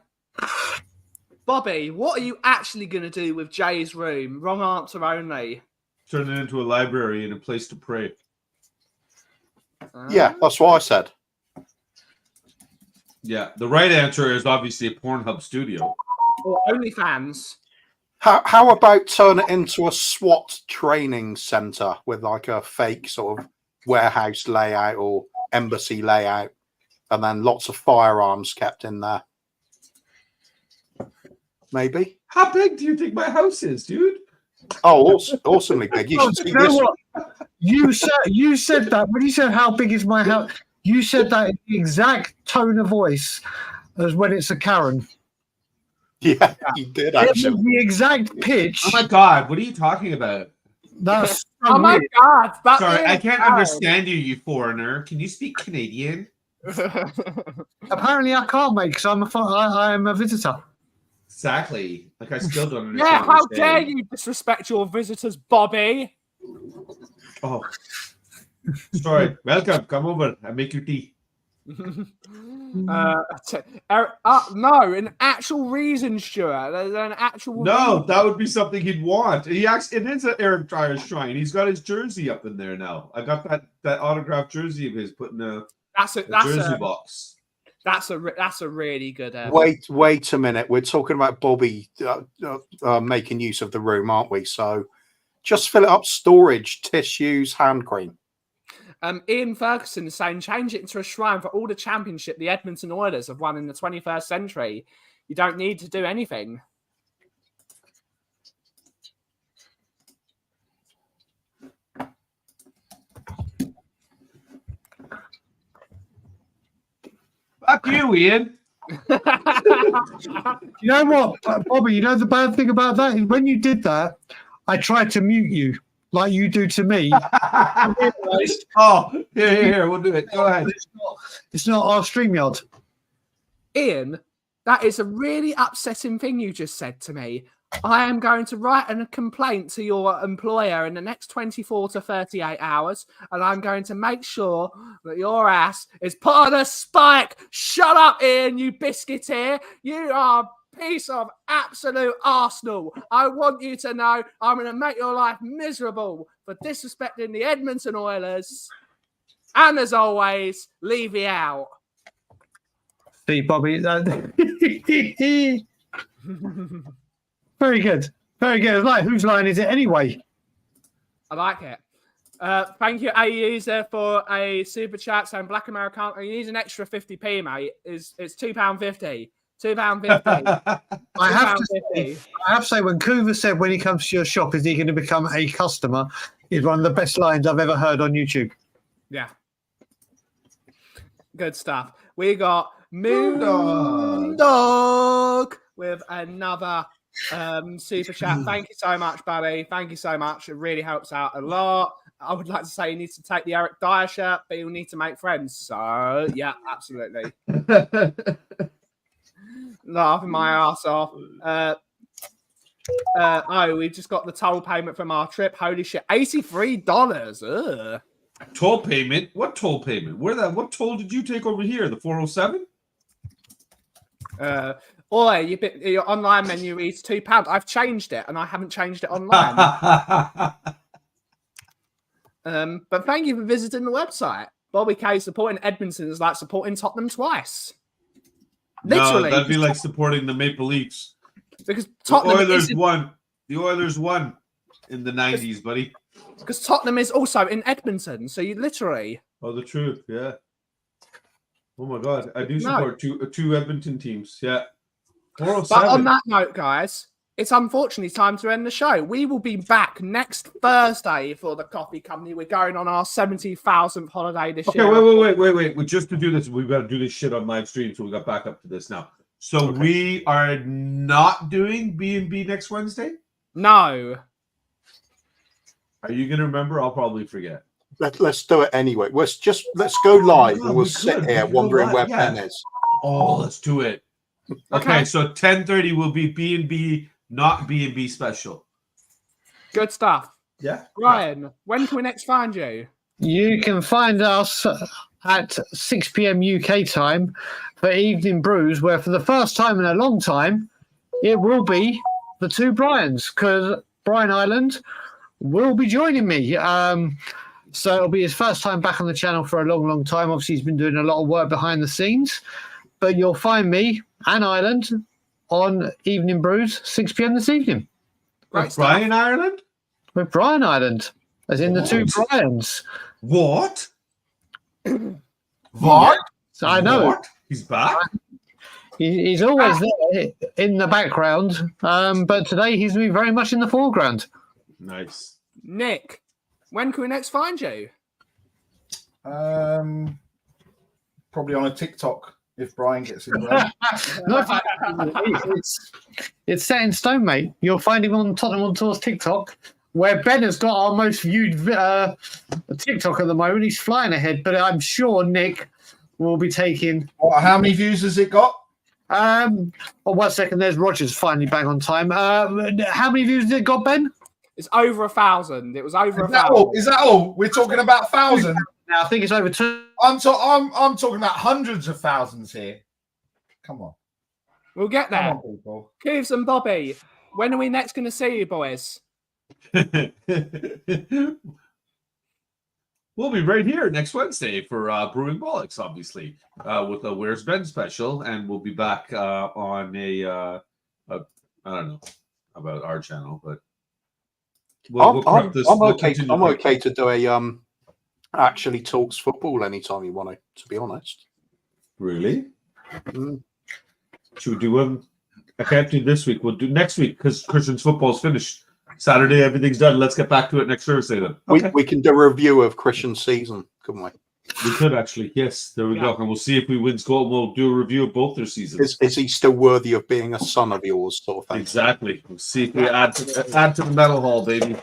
Bobby, what are you actually going to do with Jay's room? Wrong answer only. Turn it into a library and a place to pray. Yeah, that's what I said. Yeah, the right answer is obviously a Pornhub studio. Or OnlyFans. How about turn it into a SWAT training center with like a fake sort of warehouse layout or embassy layout, and then lots of firearms kept in there? Maybe. How big do you think my house is, dude? Oh, awesomely big. You should see You know this. what? You said that when you said how big is my house. You said that in the exact tone of voice as when it's a Karen. Yeah, you did It was actually. the exact pitch. Oh my god, what are you talking about? That's so Oh my weird. God. That Sorry, is I can't bad. understand you, you foreigner. Can you speak Canadian? Apparently, I can't, mate, because I am a visitor. Exactly. Like I still don't understand. Yeah, what how you're dare saying. you disrespect your visitors, Bobby? Oh. Sorry. Welcome. Come over. I make you tea. No, an actual reason, Stuart. There's an actual No, reason. that would be something he'd want. It is an Eric Dyer shrine. He's got his jersey up in there now. I got that autographed jersey of his put in a jersey box. That's a really good. Wait a minute. We're talking about Bobby making use of the room, aren't we? So just fill it up. Storage, tissues, hand cream. Ian Ferguson is saying change it into a shrine for all the championship the Edmonton Oilers have won in the 21st century. You don't need to do anything. Fuck you, Ian. You know what, Bobby? You know the bad thing about that is when you did that, I tried to mute you like you do to me. I realized, here, we'll do it. Go ahead. It's not our StreamYard. Ian, that is a really upsetting thing you just said to me. I am going to write a complaint to your employer in the next 24 to 38 hours, and I'm going to make sure that your ass is put on a spike. Shut up, Ian, you biscuiteer. You are a piece of absolute Arsenal. I want you to know I'm going to make your life miserable for disrespecting the Edmonton Oilers. And as always, Levy out. See, Bobby. Very good. Very good. Like, whose line is it anyway? I like it. Thank you, A user, for a super chat saying Black American. You need an extra 50p, mate. It's £2.50. £2.50. I have to say, when Coover said when he comes to your shop, is he going to become a customer? Is one of the best lines I've ever heard on YouTube. Yeah. Good stuff. We got Moondog with another super chat. Thank you so much, buddy. Thank you so much. It really helps out a lot. I would like to say he needs to take the Eric Dyer shirt, but he'll need to make friends. So, yeah, absolutely. Laughing my ass off. We've just got the toll payment from our trip. Holy shit, $83. Ugh. Toll payment? What toll payment? What toll did you take over here? The 407? Your online menu is £2. I've changed it, and I haven't changed it online. But thank you for visiting the website. Bobby K supporting Edmonton is like supporting Tottenham twice. Literally, no, that'd be like supporting the Maple Leafs. Because Tottenham The Oilers won. The Oilers won in the 90s, buddy. Because Tottenham is also in Edmonton, so you literally. Oh, the truth, yeah. Oh my God, I do support two Edmonton teams. Yeah. 407. But on that note, guys, it's unfortunately time to end the show. We will be back next Thursday for the Coffee Company. We're going on our 70,000th holiday this year. Wait. Just to do this, we've got to do this shit on live stream, so we got back up to this now. So we are not doing B&B next Wednesday? No. Are you going to remember? I'll probably forget. Let's do it anyway. Let's go live and we'll sit here wondering where Ben is. Oh, let's do it. Okay, so 10:30 will be B&B, not B&B special. Good stuff. Yeah. Ryan, when can we next find you? You can find us at 6 p.m. UK time for Evening Brews, where for the first time in a long time, it will be the two Brians, because Brian Ireland will be joining me. So it'll be his first time back on the channel for a long, long time. Obviously, he's been doing a lot of work behind the scenes. But you'll find me and Ireland on Evening Brews, 6 p.m. this evening. With Brian Ireland? With Brian Ireland, as in the two Brians. What? What? I know. What? He's back? He's always there in the background, but today he's going to be very much in the foreground. Nice. Nick, when can we next find you? Probably on a TikTok if Brian gets in there. It's set in stone, mate. You'll find him on Tottenham on Tour's TikTok, where Ben has got our most viewed TikTok at the moment. He's flying ahead, but I'm sure Nick will be taking. How many views has it got? Oh, 1 second. There's Rogers finally bang on time. How many views has it got, Ben? It's over 1,000. It was over Is that all? We're talking about 1,000. Now I think it's over 2. I'm talking about hundreds of thousands here. Come on. We'll get there. Come on, people. Cooves and Bobby, when are we next going to see you, boys? We'll be right here next Wednesday for Brewing Bollocks, obviously, with a Where's Ben special, and we'll be back on I don't know about our channel, but we'll prep this. I'm okay to do a actually talks football anytime you want to be honest. Really? Should we do I can't do this week. We'll do next week because Christian's football's finished. Saturday, everything's done. Let's get back to it next Thursday then. Okay. We can do a review of Christian's season, couldn't we? We could actually. Yes, there we go. And we'll see if we win Scotland. We'll do a review of both their seasons. Is he still worthy of being a son of yours, sort of thing? Exactly. We'll see if we add to the medal hall, baby.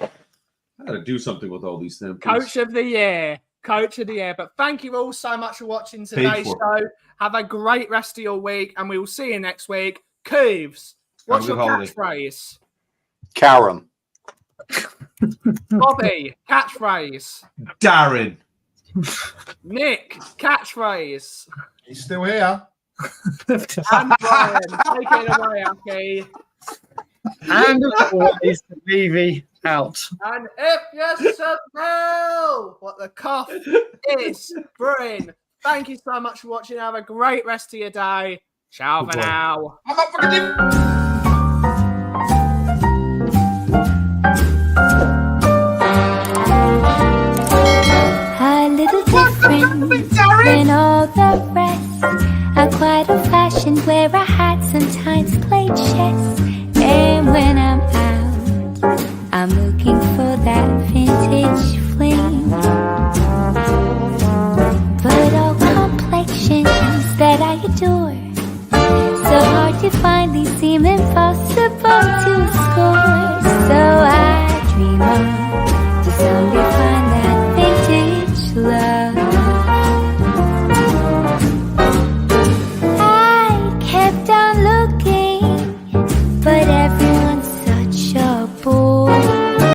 I got to do something with all these things. Coach of the year. But thank you all so much for watching today's show. Have a great rest of your week, and we will see you next week. Cooves, what's your catchphrase? Karen. Bobby, catchphrase. Darren. Nick, catchphrase. He's still here. And Brian, take it away, Aki. And always, Levy out. And if you smell what the cough is brewing, thank you so much for watching. Have a great rest of your day. Ciao for now. I'm not fucking